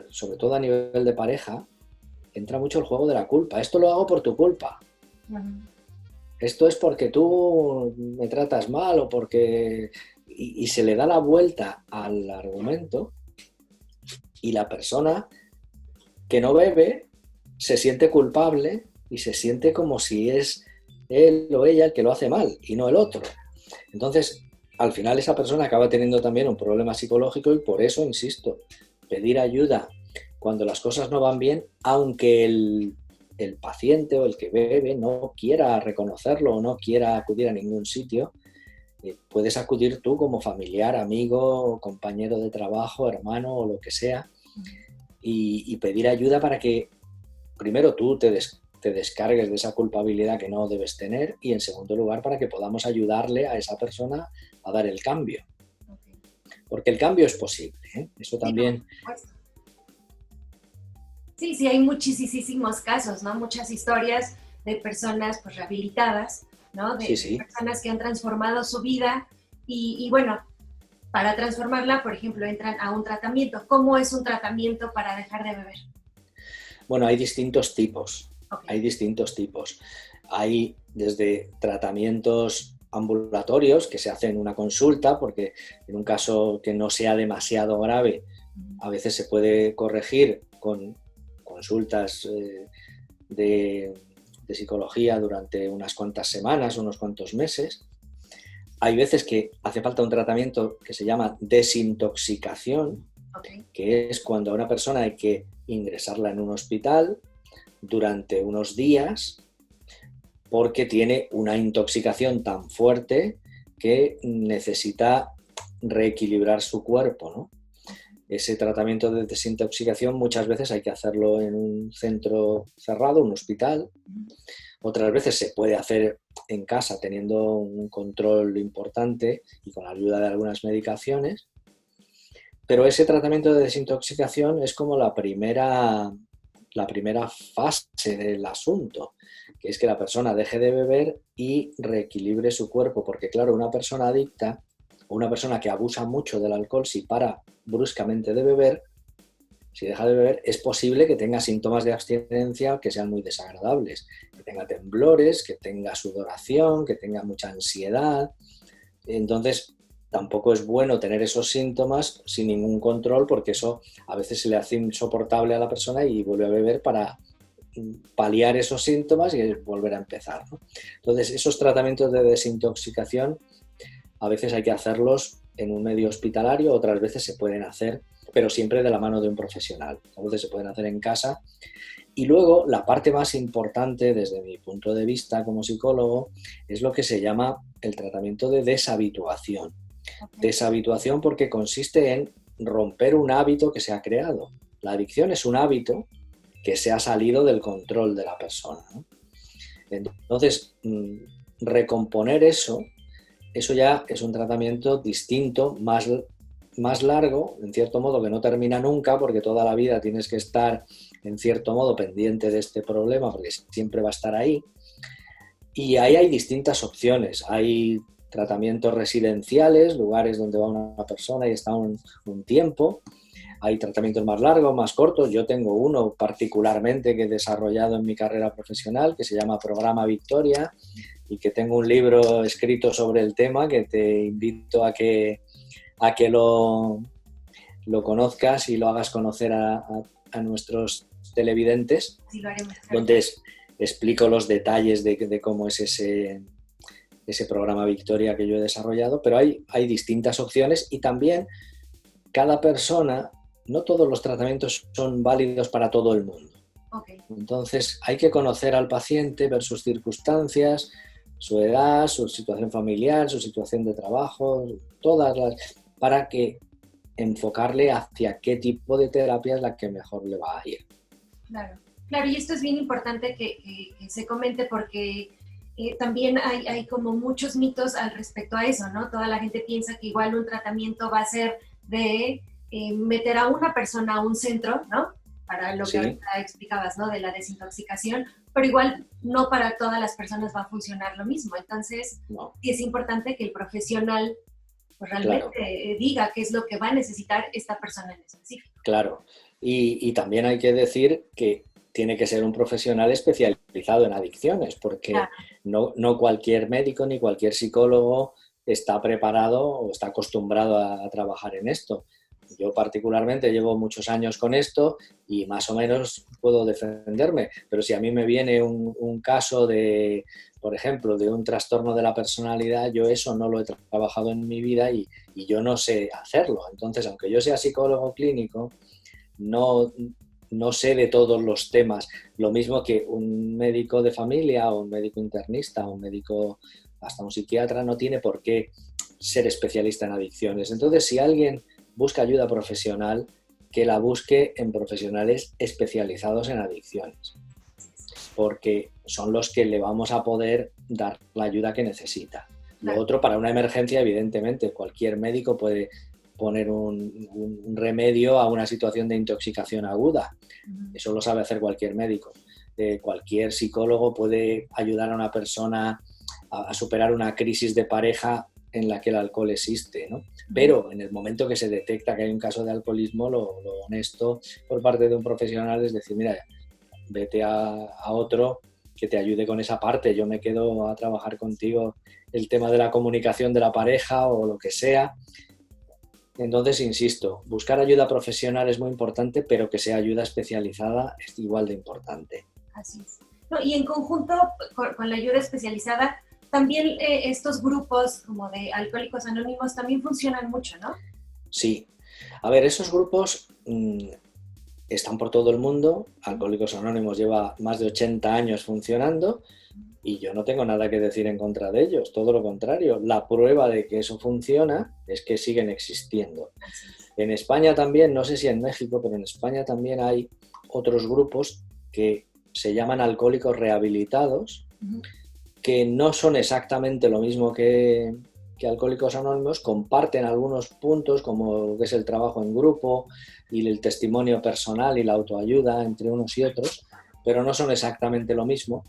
sobre todo a nivel de pareja, entra mucho el juego de la culpa. Esto lo hago por tu culpa. Esto es porque tú me tratas mal o porque... Y se le da la vuelta al argumento y la persona que no bebe se siente culpable y se siente como si es él o ella el que lo hace mal y no el otro. Entonces, al final esa persona acaba teniendo también un problema psicológico y por eso, insisto, pedir ayuda cuando las cosas no van bien, aunque el paciente o el que bebe no quiera reconocerlo o no quiera acudir a ningún sitio, puedes acudir tú como familiar, amigo, compañero de trabajo, hermano o lo que sea y pedir ayuda para que primero tú te descargues de esa culpabilidad que no debes tener y en segundo lugar para que podamos ayudarle a esa persona a dar el cambio. Porque el cambio es posible, ¿eh? Eso también... Sí, hay muchísimos casos, ¿no? Muchas historias de personas pues rehabilitadas, ¿no? Sí, De sí. personas que han transformado su vida y bueno, para transformarla, por ejemplo, entran a un tratamiento. ¿Cómo es un tratamiento para dejar de beber? Bueno, hay distintos tipos. Ok. Hay distintos tipos. Hay desde tratamientos ambulatorios que se hacen en una consulta, porque en un caso que no sea demasiado grave, a veces se puede corregir con consultas de, de psicología durante unas cuantas semanas, unos cuantos meses. Hay veces que hace falta un tratamiento que se llama desintoxicación, Ok. que es cuando a una persona hay que ingresarla en un hospital durante unos días porque tiene una intoxicación tan fuerte que necesita reequilibrar su cuerpo, ¿no? Ese tratamiento de desintoxicación muchas veces hay que hacerlo en un centro cerrado, un hospital. Otras veces se puede hacer en casa teniendo un control importante y con la ayuda de algunas medicaciones. Pero ese tratamiento de desintoxicación es como la primera fase del asunto, que es que la persona deje de beber y reequilibre su cuerpo, porque claro, una persona adicta o una persona que abusa mucho del alcohol, si para bruscamente de beber, si deja de beber, es posible que tenga síntomas de abstinencia que sean muy desagradables, que tenga temblores, que tenga sudoración, que tenga mucha ansiedad. Entonces, tampoco es bueno tener esos síntomas sin ningún control, porque eso a veces se le hace insoportable a la persona y vuelve a beber para paliar esos síntomas y volver a empezar, ¿no? Entonces, esos tratamientos de desintoxicación a veces hay que hacerlos en un medio hospitalario, otras veces se pueden hacer, pero siempre de la mano de un profesional. A veces se pueden hacer en casa. Y luego, la parte más importante desde mi punto de vista como psicólogo es lo que se llama el tratamiento de deshabituación. Okay. Deshabituación porque consiste en romper un hábito que se ha creado. La adicción es un hábito que se ha salido del control de la persona, ¿no? Entonces, recomponer eso ya es un tratamiento distinto, más largo, en cierto modo, que no termina nunca, porque toda la vida tienes que estar, en cierto modo, pendiente de este problema, porque siempre va a estar ahí. Y ahí hay distintas opciones. Hay tratamientos residenciales, lugares donde va una persona y está un tiempo. Hay tratamientos más largos, más cortos. Yo tengo uno particularmente que he desarrollado en mi carrera profesional, que se llama Programa Victoria, y que tengo un libro escrito sobre el tema que te invito a que lo conozcas y lo hagas conocer a nuestros televidentes, Sí, lo haremos. donde explico los detalles de cómo es ese programa Victoria que yo he desarrollado, pero hay distintas opciones y también cada persona, no todos los tratamientos son válidos para todo el mundo. Okay. Entonces hay que conocer al paciente, ver sus circunstancias, su edad, su situación familiar, su situación de trabajo, para que enfocarle hacia qué tipo de terapia es la que mejor le va a ir. Claro, claro, y esto es bien importante que se comente porque también hay como muchos mitos al respecto a eso, ¿no? Toda la gente piensa que igual un tratamiento va a ser de meter a una persona a un centro, ¿no? Para lo que ahorita explicabas, ¿no? De la desintoxicación, pero igual no para todas las personas va a funcionar lo mismo. Entonces, sí es importante que el profesional pues, realmente diga qué es lo que va a necesitar esta persona en específico. Claro, y también hay que decir que tiene que ser un profesional especializado en adicciones, porque no cualquier médico ni cualquier psicólogo está preparado o está acostumbrado a trabajar en esto. Yo particularmente llevo muchos años con esto y más o menos puedo defenderme, pero si a mí me viene un caso de, por ejemplo, de un trastorno de la personalidad, yo eso no lo he trabajado en mi vida y yo no sé hacerlo. Entonces, aunque yo sea psicólogo clínico, no sé de todos los temas. Lo mismo que un médico de familia o un médico internista o un médico, hasta un psiquiatra, no tiene por qué ser especialista en adicciones. Entonces, si alguien busca ayuda profesional, que la busque en profesionales especializados en adicciones, porque son los que le vamos a poder dar la ayuda que necesita. Lo otro, para una emergencia, evidentemente, cualquier médico puede poner un remedio a una situación de intoxicación aguda. Eso lo sabe hacer cualquier médico. cualquier psicólogo puede ayudar a una persona a superar una crisis de pareja en la que el alcohol existe, ¿no? Pero en el momento que se detecta que hay un caso de alcoholismo, lo honesto por parte de un profesional es decir, mira, vete a otro que te ayude con esa parte, yo me quedo a trabajar contigo el tema de la comunicación de la pareja o lo que sea. Entonces, insisto, buscar ayuda profesional es muy importante, pero que sea ayuda especializada es igual de importante. Así es. No, y en conjunto con la ayuda especializada, también estos grupos como de Alcohólicos Anónimos también funcionan mucho, ¿no? Sí. A ver, esos grupos están por todo el mundo. Alcohólicos Anónimos lleva más de 80 años funcionando y yo no tengo nada que decir en contra de ellos, todo lo contrario. La prueba de que eso funciona es que siguen existiendo. En España también, no sé si en México, pero en España también hay otros grupos que se llaman alcohólicos rehabilitados, que no son exactamente lo mismo que Alcohólicos Anónimos, comparten algunos puntos como lo que es el trabajo en grupo y el testimonio personal y la autoayuda entre unos y otros, pero no son exactamente lo mismo.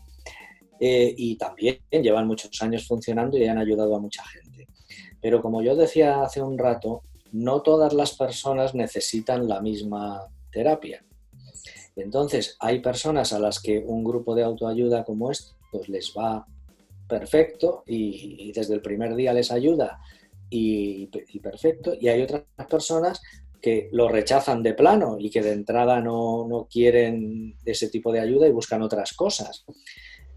Y también llevan muchos años funcionando y han ayudado a mucha gente. Pero como yo decía hace un rato, no todas las personas necesitan la misma terapia. Entonces, hay personas a las que un grupo de autoayuda como estos les va perfecto y desde el primer día les ayuda y perfecto, y hay otras personas que lo rechazan de plano y que de entrada no quieren ese tipo de ayuda y buscan otras cosas.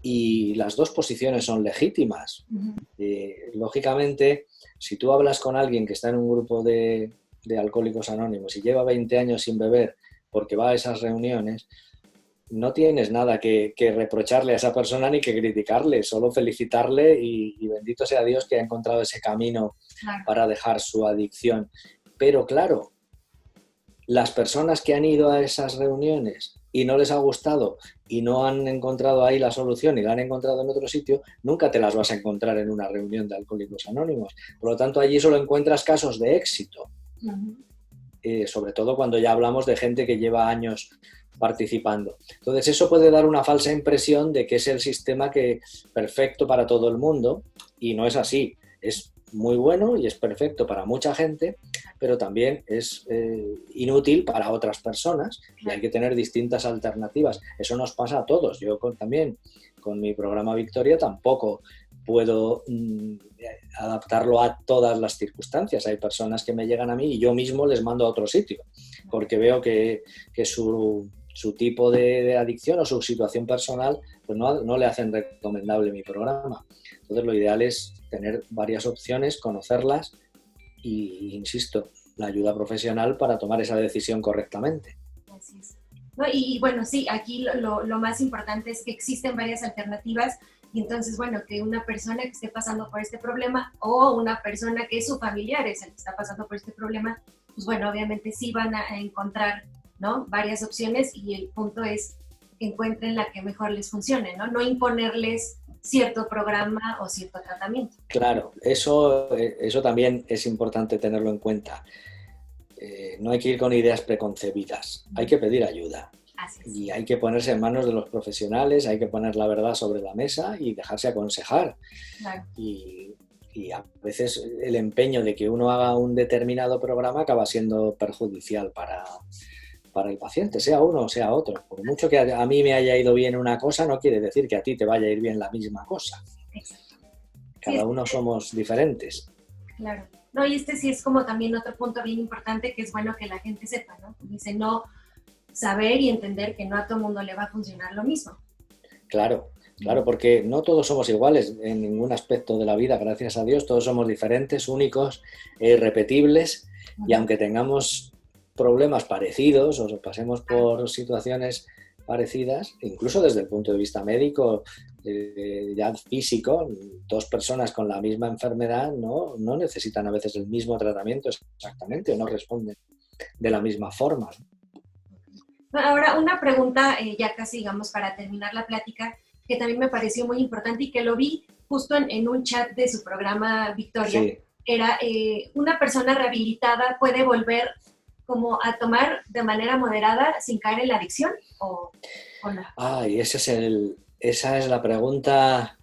Y las dos posiciones son legítimas. Lógicamente, si tú hablas con alguien que está en un grupo de Alcohólicos Anónimos y lleva 20 años sin beber porque va a esas reuniones, no tienes nada que reprocharle a esa persona ni que criticarle, solo felicitarle y bendito sea Dios que ha encontrado ese camino para dejar su adicción. Pero claro, las personas que han ido a esas reuniones y no les ha gustado y no han encontrado ahí la solución y la han encontrado en otro sitio, nunca te las vas a encontrar en una reunión de Alcohólicos Anónimos. Por lo tanto, allí solo encuentras casos de éxito. Sobre todo cuando ya hablamos de gente que lleva años participando. Entonces, eso puede dar una falsa impresión de que es el sistema perfecto para todo el mundo, y no es así. Es muy bueno y es perfecto para mucha gente, pero también es inútil para otras personas y hay que tener distintas alternativas. Eso nos pasa a todos. Yo también, con mi programa Victoria, tampoco puedo adaptarlo a todas las circunstancias. Hay personas que me llegan a mí y yo mismo les mando a otro sitio, porque veo que su tipo de adicción o su situación personal pues no le hacen recomendable mi programa. Entonces lo ideal es tener varias opciones, conocerlas y, insisto, la ayuda profesional para tomar esa decisión correctamente. Así es. No, y bueno, sí, aquí lo más importante es que existen varias alternativas y entonces, bueno, que una persona que esté pasando por este problema o una persona que es su familiar es el que está pasando por este problema, pues bueno, obviamente sí van a encontrar, ¿no?, varias opciones y el punto es que encuentren la que mejor les funcione, ¿no? No imponerles cierto programa o cierto tratamiento. Claro, eso también es importante tenerlo en cuenta. No hay que ir con ideas preconcebidas, hay que pedir ayuda. Y hay que ponerse en manos de los profesionales, hay que poner la verdad sobre la mesa y dejarse aconsejar. Claro. Y a veces el empeño de que uno haga un determinado programa acaba siendo perjudicial para el paciente, sea uno o sea otro. Por mucho que a mí me haya ido bien una cosa, no quiere decir que a ti te vaya a ir bien la misma cosa. Exacto. Cada uno somos diferentes. Claro. No, y este sí es como también otro punto bien importante que es bueno que la gente sepa, ¿no? Dice, no saber y entender que no a todo el mundo le va a funcionar lo mismo. Claro, porque no todos somos iguales en ningún aspecto de la vida, gracias a Dios, todos somos diferentes, únicos, irrepetibles, y aunque tengamos problemas parecidos o pasemos por situaciones parecidas, incluso desde el punto de vista médico, ya físico, dos personas con la misma enfermedad no necesitan a veces el mismo tratamiento exactamente o no responden de la misma forma. Ahora, una pregunta ya casi, digamos, para terminar la plática, que también me pareció muy importante y que lo vi justo en un chat de su programa Victoria, sí. Era una persona rehabilitada puede volver como a tomar de manera moderada sin caer en la adicción, ¿o? ¿O no? Ay, esa es la pregunta.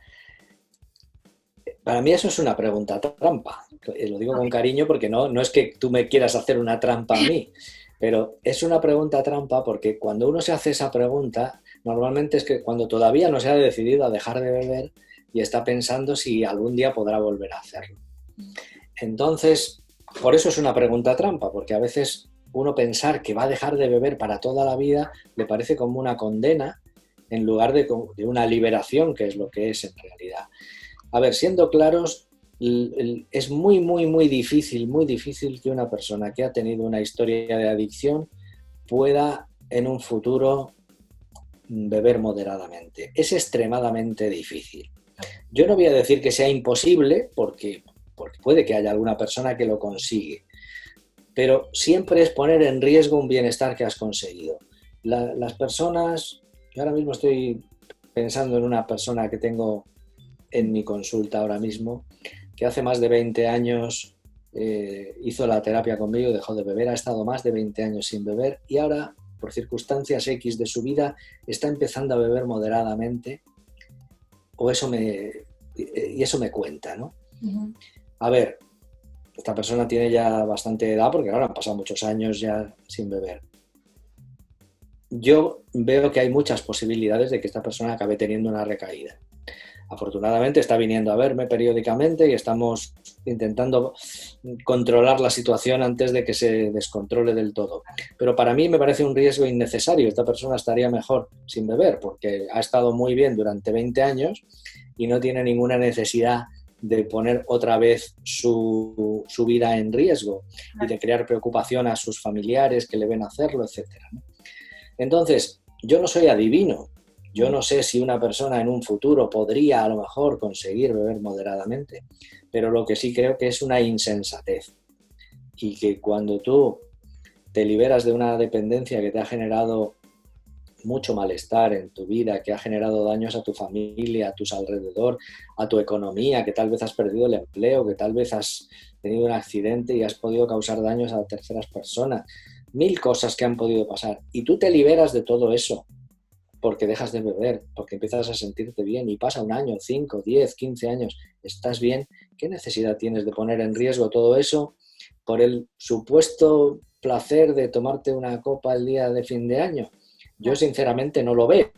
Para mí eso es una pregunta trampa. Lo digo con Ok. cariño porque no es que tú me quieras hacer una trampa a mí, pero es una pregunta trampa porque cuando uno se hace esa pregunta, normalmente es que cuando todavía no se ha decidido a dejar de beber y está pensando si algún día podrá volver a hacerlo. Entonces, por eso es una pregunta trampa, porque a veces uno pensar que va a dejar de beber para toda la vida le parece como una condena en lugar de una liberación, que es lo que es en realidad. A ver, siendo claros, es muy difícil que una persona que ha tenido una historia de adicción pueda en un futuro beber moderadamente. Es extremadamente difícil. Yo no voy a decir que sea imposible, porque puede que haya alguna persona que lo consigue, pero siempre es poner en riesgo un bienestar que has conseguido. Las personas, yo ahora mismo estoy pensando en una persona que tengo en mi consulta ahora mismo, que hace más de 20 años hizo la terapia conmigo, dejó de beber, ha estado más de 20 años sin beber y ahora, por circunstancias X de su vida, está empezando a beber moderadamente, o y eso me cuenta, ¿no? Ujú. A ver, esta persona tiene ya bastante edad, porque ahora han pasado muchos años ya sin beber. Yo veo que hay muchas posibilidades de que esta persona acabe teniendo una recaída. Afortunadamente está viniendo a verme periódicamente y estamos intentando controlar la situación antes de que se descontrole del todo. Pero para mí me parece un riesgo innecesario. Esta persona estaría mejor sin beber porque ha estado muy bien durante 20 años y no tiene ninguna necesidad de poner otra vez su vida en riesgo y de crear preocupación a sus familiares que le ven hacerlo, etc. Entonces, yo no soy adivino. Yo no sé si una persona en un futuro podría a lo mejor conseguir beber moderadamente, pero lo que sí creo que es una insensatez y que cuando tú te liberas de una dependencia que te ha generado mucho malestar en tu vida, que ha generado daños a tu familia, a tus alrededor, a tu economía, que tal vez has perdido el empleo, que tal vez has tenido un accidente y has podido causar daños a terceras personas, mil cosas que han podido pasar y tú te liberas de todo eso porque dejas de beber, porque empiezas a sentirte bien y pasa un año, 5, 10, 15 años, estás bien, ¿qué necesidad tienes de poner en riesgo todo eso por el supuesto placer de tomarte una copa el día de fin de año? Yo sinceramente no lo veo,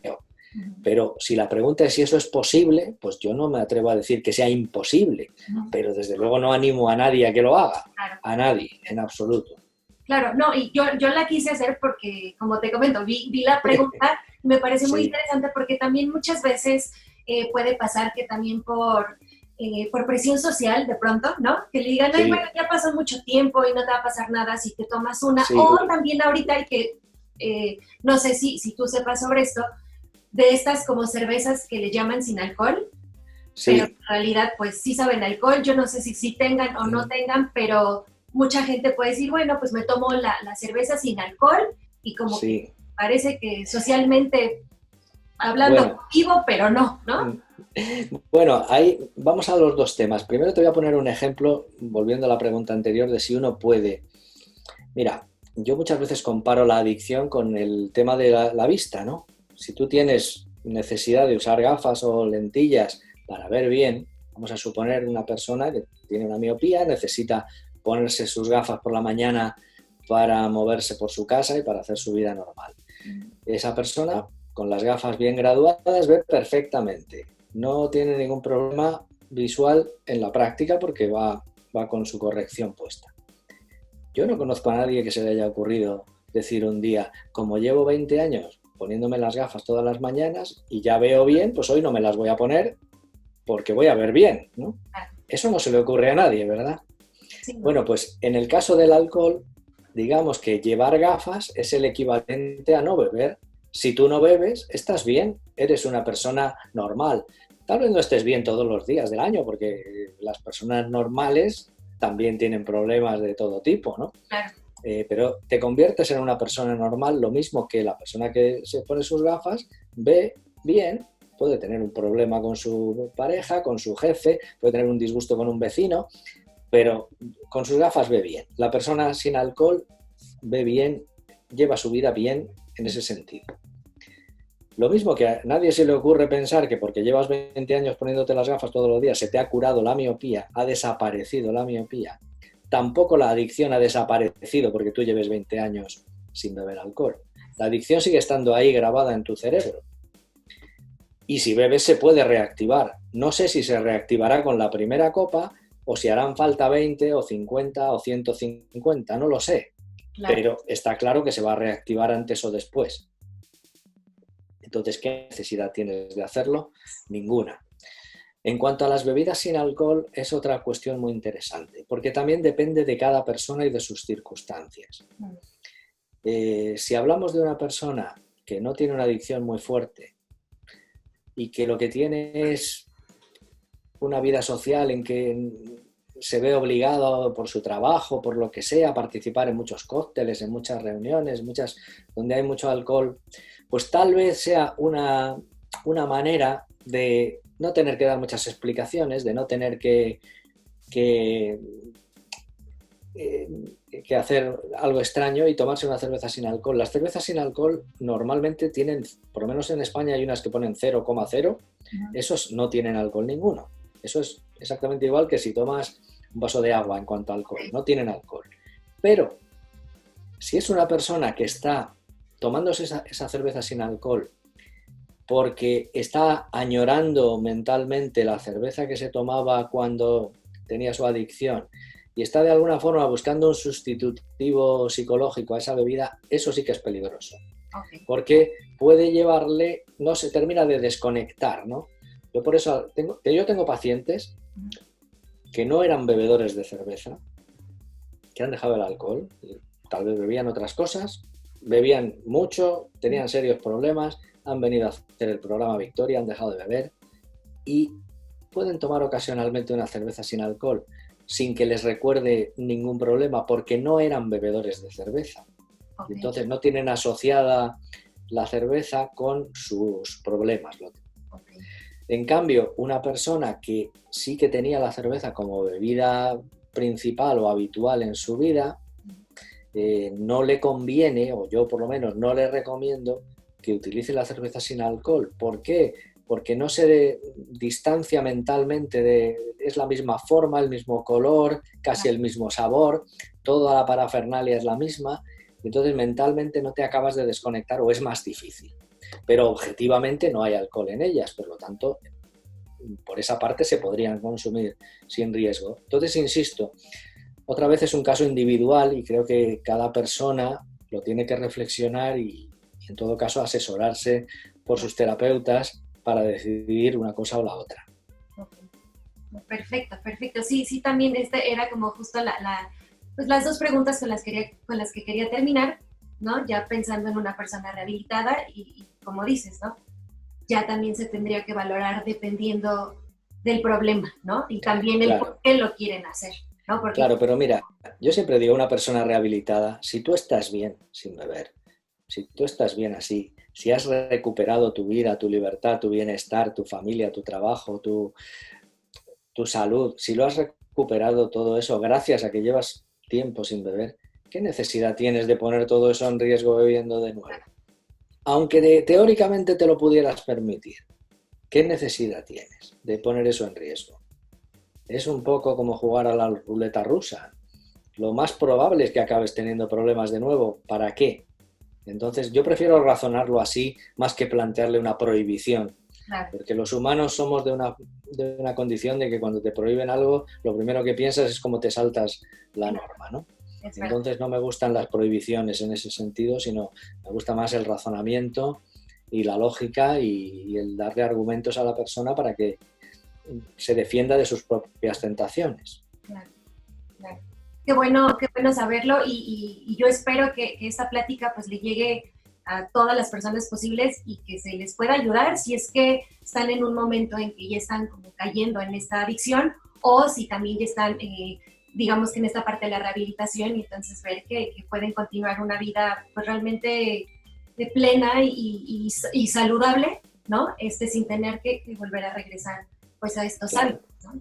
pero si la pregunta es si eso es posible, pues yo no me atrevo a decir que sea imposible, pero desde luego no animo a nadie a que lo haga, a nadie, en absoluto. Claro, no, y yo la quise hacer porque, como te comento, vi la pregunta y me parece muy Sí, interesante porque también muchas veces puede pasar que también por presión social de pronto, ¿no? Que le digan, ay, bueno, sí, ya pasó mucho tiempo y no te va a pasar nada si te tomas una. sí, O también ahorita hay que, no sé si tú sepas sobre esto, de estas como cervezas que le llaman sin alcohol, pero en sí. realidad pues sí saben alcohol, yo no sé si tengan o no tengan, pero mucha gente puede decir, bueno, pues me tomo la cerveza sin alcohol y como que Sí, parece que socialmente hablando bueno, vivo, pero no, ¿no? bueno, ahí vamos a los dos temas. Primero te voy a poner un ejemplo, volviendo a la pregunta anterior, de si uno puede. Mira, yo muchas veces comparo la adicción con el tema de la vista, ¿no? Si tú tienes necesidad de usar gafas o lentillas para ver bien, vamos a suponer una persona que tiene una miopía, necesita ponerse sus gafas por la mañana para moverse por su casa y para hacer su vida normal. Esa persona, con las gafas bien graduadas, ve perfectamente. No tiene ningún problema visual en la práctica porque va con su corrección puesta. Yo no conozco a nadie que se le haya ocurrido decir un día, como llevo 20 años poniéndome las gafas todas las mañanas y ya veo bien, pues hoy no me las voy a poner porque voy a ver bien, ¿no? Eso no se le ocurre a nadie, ¿verdad? Sí, no. Bueno, pues en el caso del alcohol, digamos que llevar gafas es el equivalente a no beber. Si tú no bebes, estás bien, eres una persona normal. Tal vez no estés bien todos los días del año, porque las personas normales también tienen problemas de todo tipo, ¿no? Claro. Pero te conviertes en una persona normal, lo mismo que la persona que se pone sus gafas, ve bien, puede tener un problema con su pareja, con su jefe, puede tener un disgusto con un vecino, pero con sus gafas ve bien. La persona sin alcohol ve bien, lleva su vida bien en ese sentido. Lo mismo que a nadie se le ocurre pensar que porque llevas 20 años poniéndote las gafas todos los días se te ha curado la miopía, ha desaparecido la miopía. Tampoco la adicción ha desaparecido porque tú lleves 20 años sin beber alcohol. La adicción sigue estando ahí grabada en tu cerebro. Y si bebes se puede reactivar. No sé si se reactivará con la primera copa o si harán falta 20 o 50 o 150, no lo sé. Claro. Pero está claro que se va a reactivar antes o después. Entonces, ¿qué necesidad tienes de hacerlo? Ninguna. En cuanto a las bebidas sin alcohol, es otra cuestión muy interesante, porque también depende de cada persona y de sus circunstancias. Si hablamos de una persona que no tiene una adicción muy fuerte y que lo que tiene es una vida social en que se ve obligado por su trabajo, por lo que sea, a participar en muchos cócteles, en muchas reuniones, donde hay mucho alcohol, pues tal vez sea una manera de no tener que dar muchas explicaciones, de no tener que hacer algo extraño y tomarse una cerveza sin alcohol. Las cervezas sin alcohol normalmente tienen, por lo menos en España hay unas que ponen 0,0, esos no tienen alcohol ninguno. Eso es exactamente igual que si tomas un vaso de agua en cuanto a alcohol, no tienen alcohol. Pero si es una persona que está tomándose esa cerveza sin alcohol porque está añorando mentalmente la cerveza que se tomaba cuando tenía su adicción y está de alguna forma buscando un sustitutivo psicológico a esa bebida, eso sí que es peligroso. Okay. Porque puede llevarle, no se termina de desconectar, ¿no? Yo por eso tengo pacientes que no eran bebedores de cerveza, que han dejado el alcohol, tal vez bebían otras cosas, bebían mucho, tenían serios problemas, han venido a hacer el programa Victoria, han dejado de beber y pueden tomar ocasionalmente una cerveza sin alcohol sin que les recuerde ningún problema porque no eran bebedores de cerveza. Okay. Entonces no tienen asociada la cerveza con sus problemas. Okay. En cambio, una persona que sí que tenía la cerveza como bebida principal o habitual en su vida, no le conviene, o yo por lo menos no le recomiendo que utilice la cerveza sin alcohol. ¿Por qué? Porque no se distancia mentalmente es la misma forma, el mismo color, casi el mismo sabor, toda la parafernalia es la misma, entonces mentalmente no te acabas de desconectar o es más difícil. Pero objetivamente no hay alcohol en ellas, por lo tanto, por esa parte se podrían consumir sin riesgo. Entonces, insisto, otra vez es un caso individual y creo que cada persona lo tiene que reflexionar y en todo caso asesorarse por sus terapeutas para decidir una cosa o la otra. Okay. Perfecto. Sí, también era como justo pues las dos preguntas con las que quería terminar, ¿no? Ya pensando en una persona rehabilitada y como dices, ¿no? Ya también se tendría que valorar dependiendo del problema, ¿no? Y también el por qué lo quieren hacer, ¿no? Porque... Claro, pero mira, yo siempre digo, una persona rehabilitada, si tú estás bien sin beber, si tú estás bien así, si has recuperado tu vida, tu libertad, tu bienestar, tu familia, tu trabajo, tu salud, si lo has recuperado todo eso gracias a que llevas tiempo sin beber, ¿qué necesidad tienes de poner todo eso en riesgo bebiendo de nuevo? Aunque teóricamente te lo pudieras permitir, ¿qué necesidad tienes de poner eso en riesgo? Es un poco como jugar a la ruleta rusa. Lo más probable es que acabes teniendo problemas de nuevo. ¿Para qué? Entonces yo prefiero razonarlo así más que plantearle una prohibición. Claro. Porque los humanos somos de una condición de que cuando te prohíben algo, lo primero que piensas es cómo te saltas la norma, ¿no? Entonces no me gustan las prohibiciones en ese sentido, sino me gusta más el razonamiento y la lógica y el darle argumentos a la persona para que se defienda de sus propias tentaciones. Claro. Qué bueno saberlo y yo espero que esta plática pues le llegue a todas las personas posibles y que se les pueda ayudar si es que están en un momento en que ya están como cayendo en esta adicción o si también ya están digamos que en esta parte de la rehabilitación y entonces ver que pueden continuar una vida pues realmente plena y saludable, ¿no? Sin tener que volver a regresar pues a estos hábitos, ¿no?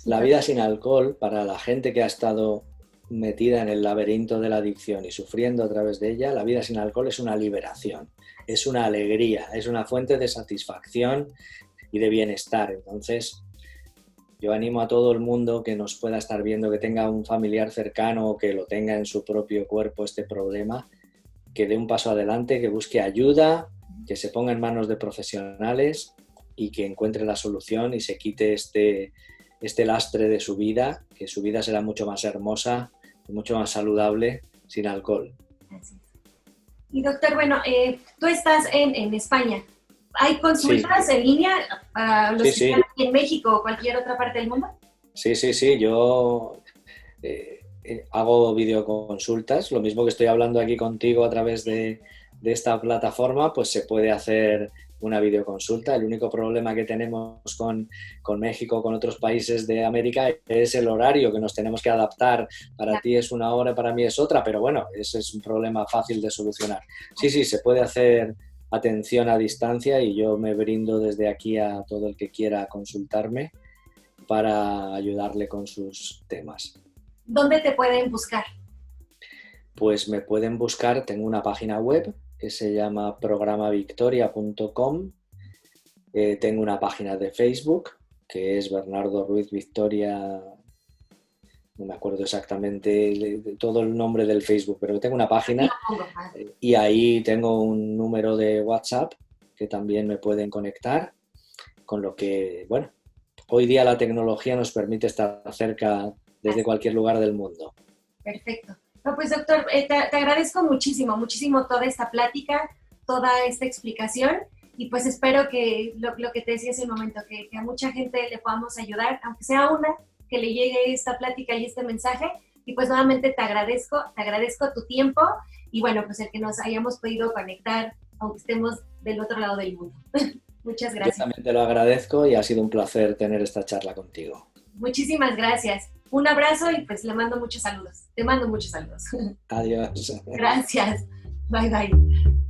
La vida sin alcohol, para la gente que ha estado metida en el laberinto de la adicción y sufriendo a través de ella, la vida sin alcohol es una liberación, es una alegría, es una fuente de satisfacción y de bienestar. Entonces, yo animo a todo el mundo que nos pueda estar viendo, que tenga un familiar cercano o que lo tenga en su propio cuerpo este problema, que dé un paso adelante, que busque ayuda, que se ponga en manos de profesionales y que encuentre la solución y se quite este lastre de su vida, que su vida será mucho más hermosa y mucho más saludable sin alcohol. Así es. Y doctor, bueno, tú estás en España. ¿Hay consultas en línea para los que están aquí en México o cualquier otra parte del mundo? Sí. Yo hago videoconsultas. Lo mismo que estoy hablando aquí contigo a través de esta plataforma, pues se puede hacer una videoconsulta. El único problema que tenemos con México, con otros países de América, es el horario, que nos tenemos que adaptar. Para ti es una hora, para mí es otra, pero bueno, ese es un problema fácil de solucionar. Sí, se puede hacer atención a distancia y yo me brindo desde aquí a todo el que quiera consultarme para ayudarle con sus temas. ¿Dónde te pueden buscar? Pues me pueden buscar, tengo una página web que se llama programavictoria.com, tengo una página de Facebook que es Bernardo Ruiz Victoria, no me acuerdo exactamente todo el nombre del Facebook, pero tengo una página y ahí tengo un número de WhatsApp que también me pueden conectar, con lo que, bueno, hoy día la tecnología nos permite estar cerca desde cualquier lugar del mundo. Perfecto. No, pues doctor, te agradezco muchísimo toda esta plática, toda esta explicación y pues espero que lo que te decía hace un momento, que a mucha gente le podamos ayudar, aunque sea una, que le llegue esta plática y este mensaje. Y pues nuevamente te agradezco tu tiempo y bueno, pues el que nos hayamos podido conectar, aunque estemos del otro lado del mundo. Muchas gracias. Yo también te lo agradezco y ha sido un placer tener esta charla contigo. Muchísimas gracias. Un abrazo y pues le mando muchos saludos. Te mando muchos saludos. Adiós. Gracias. Bye.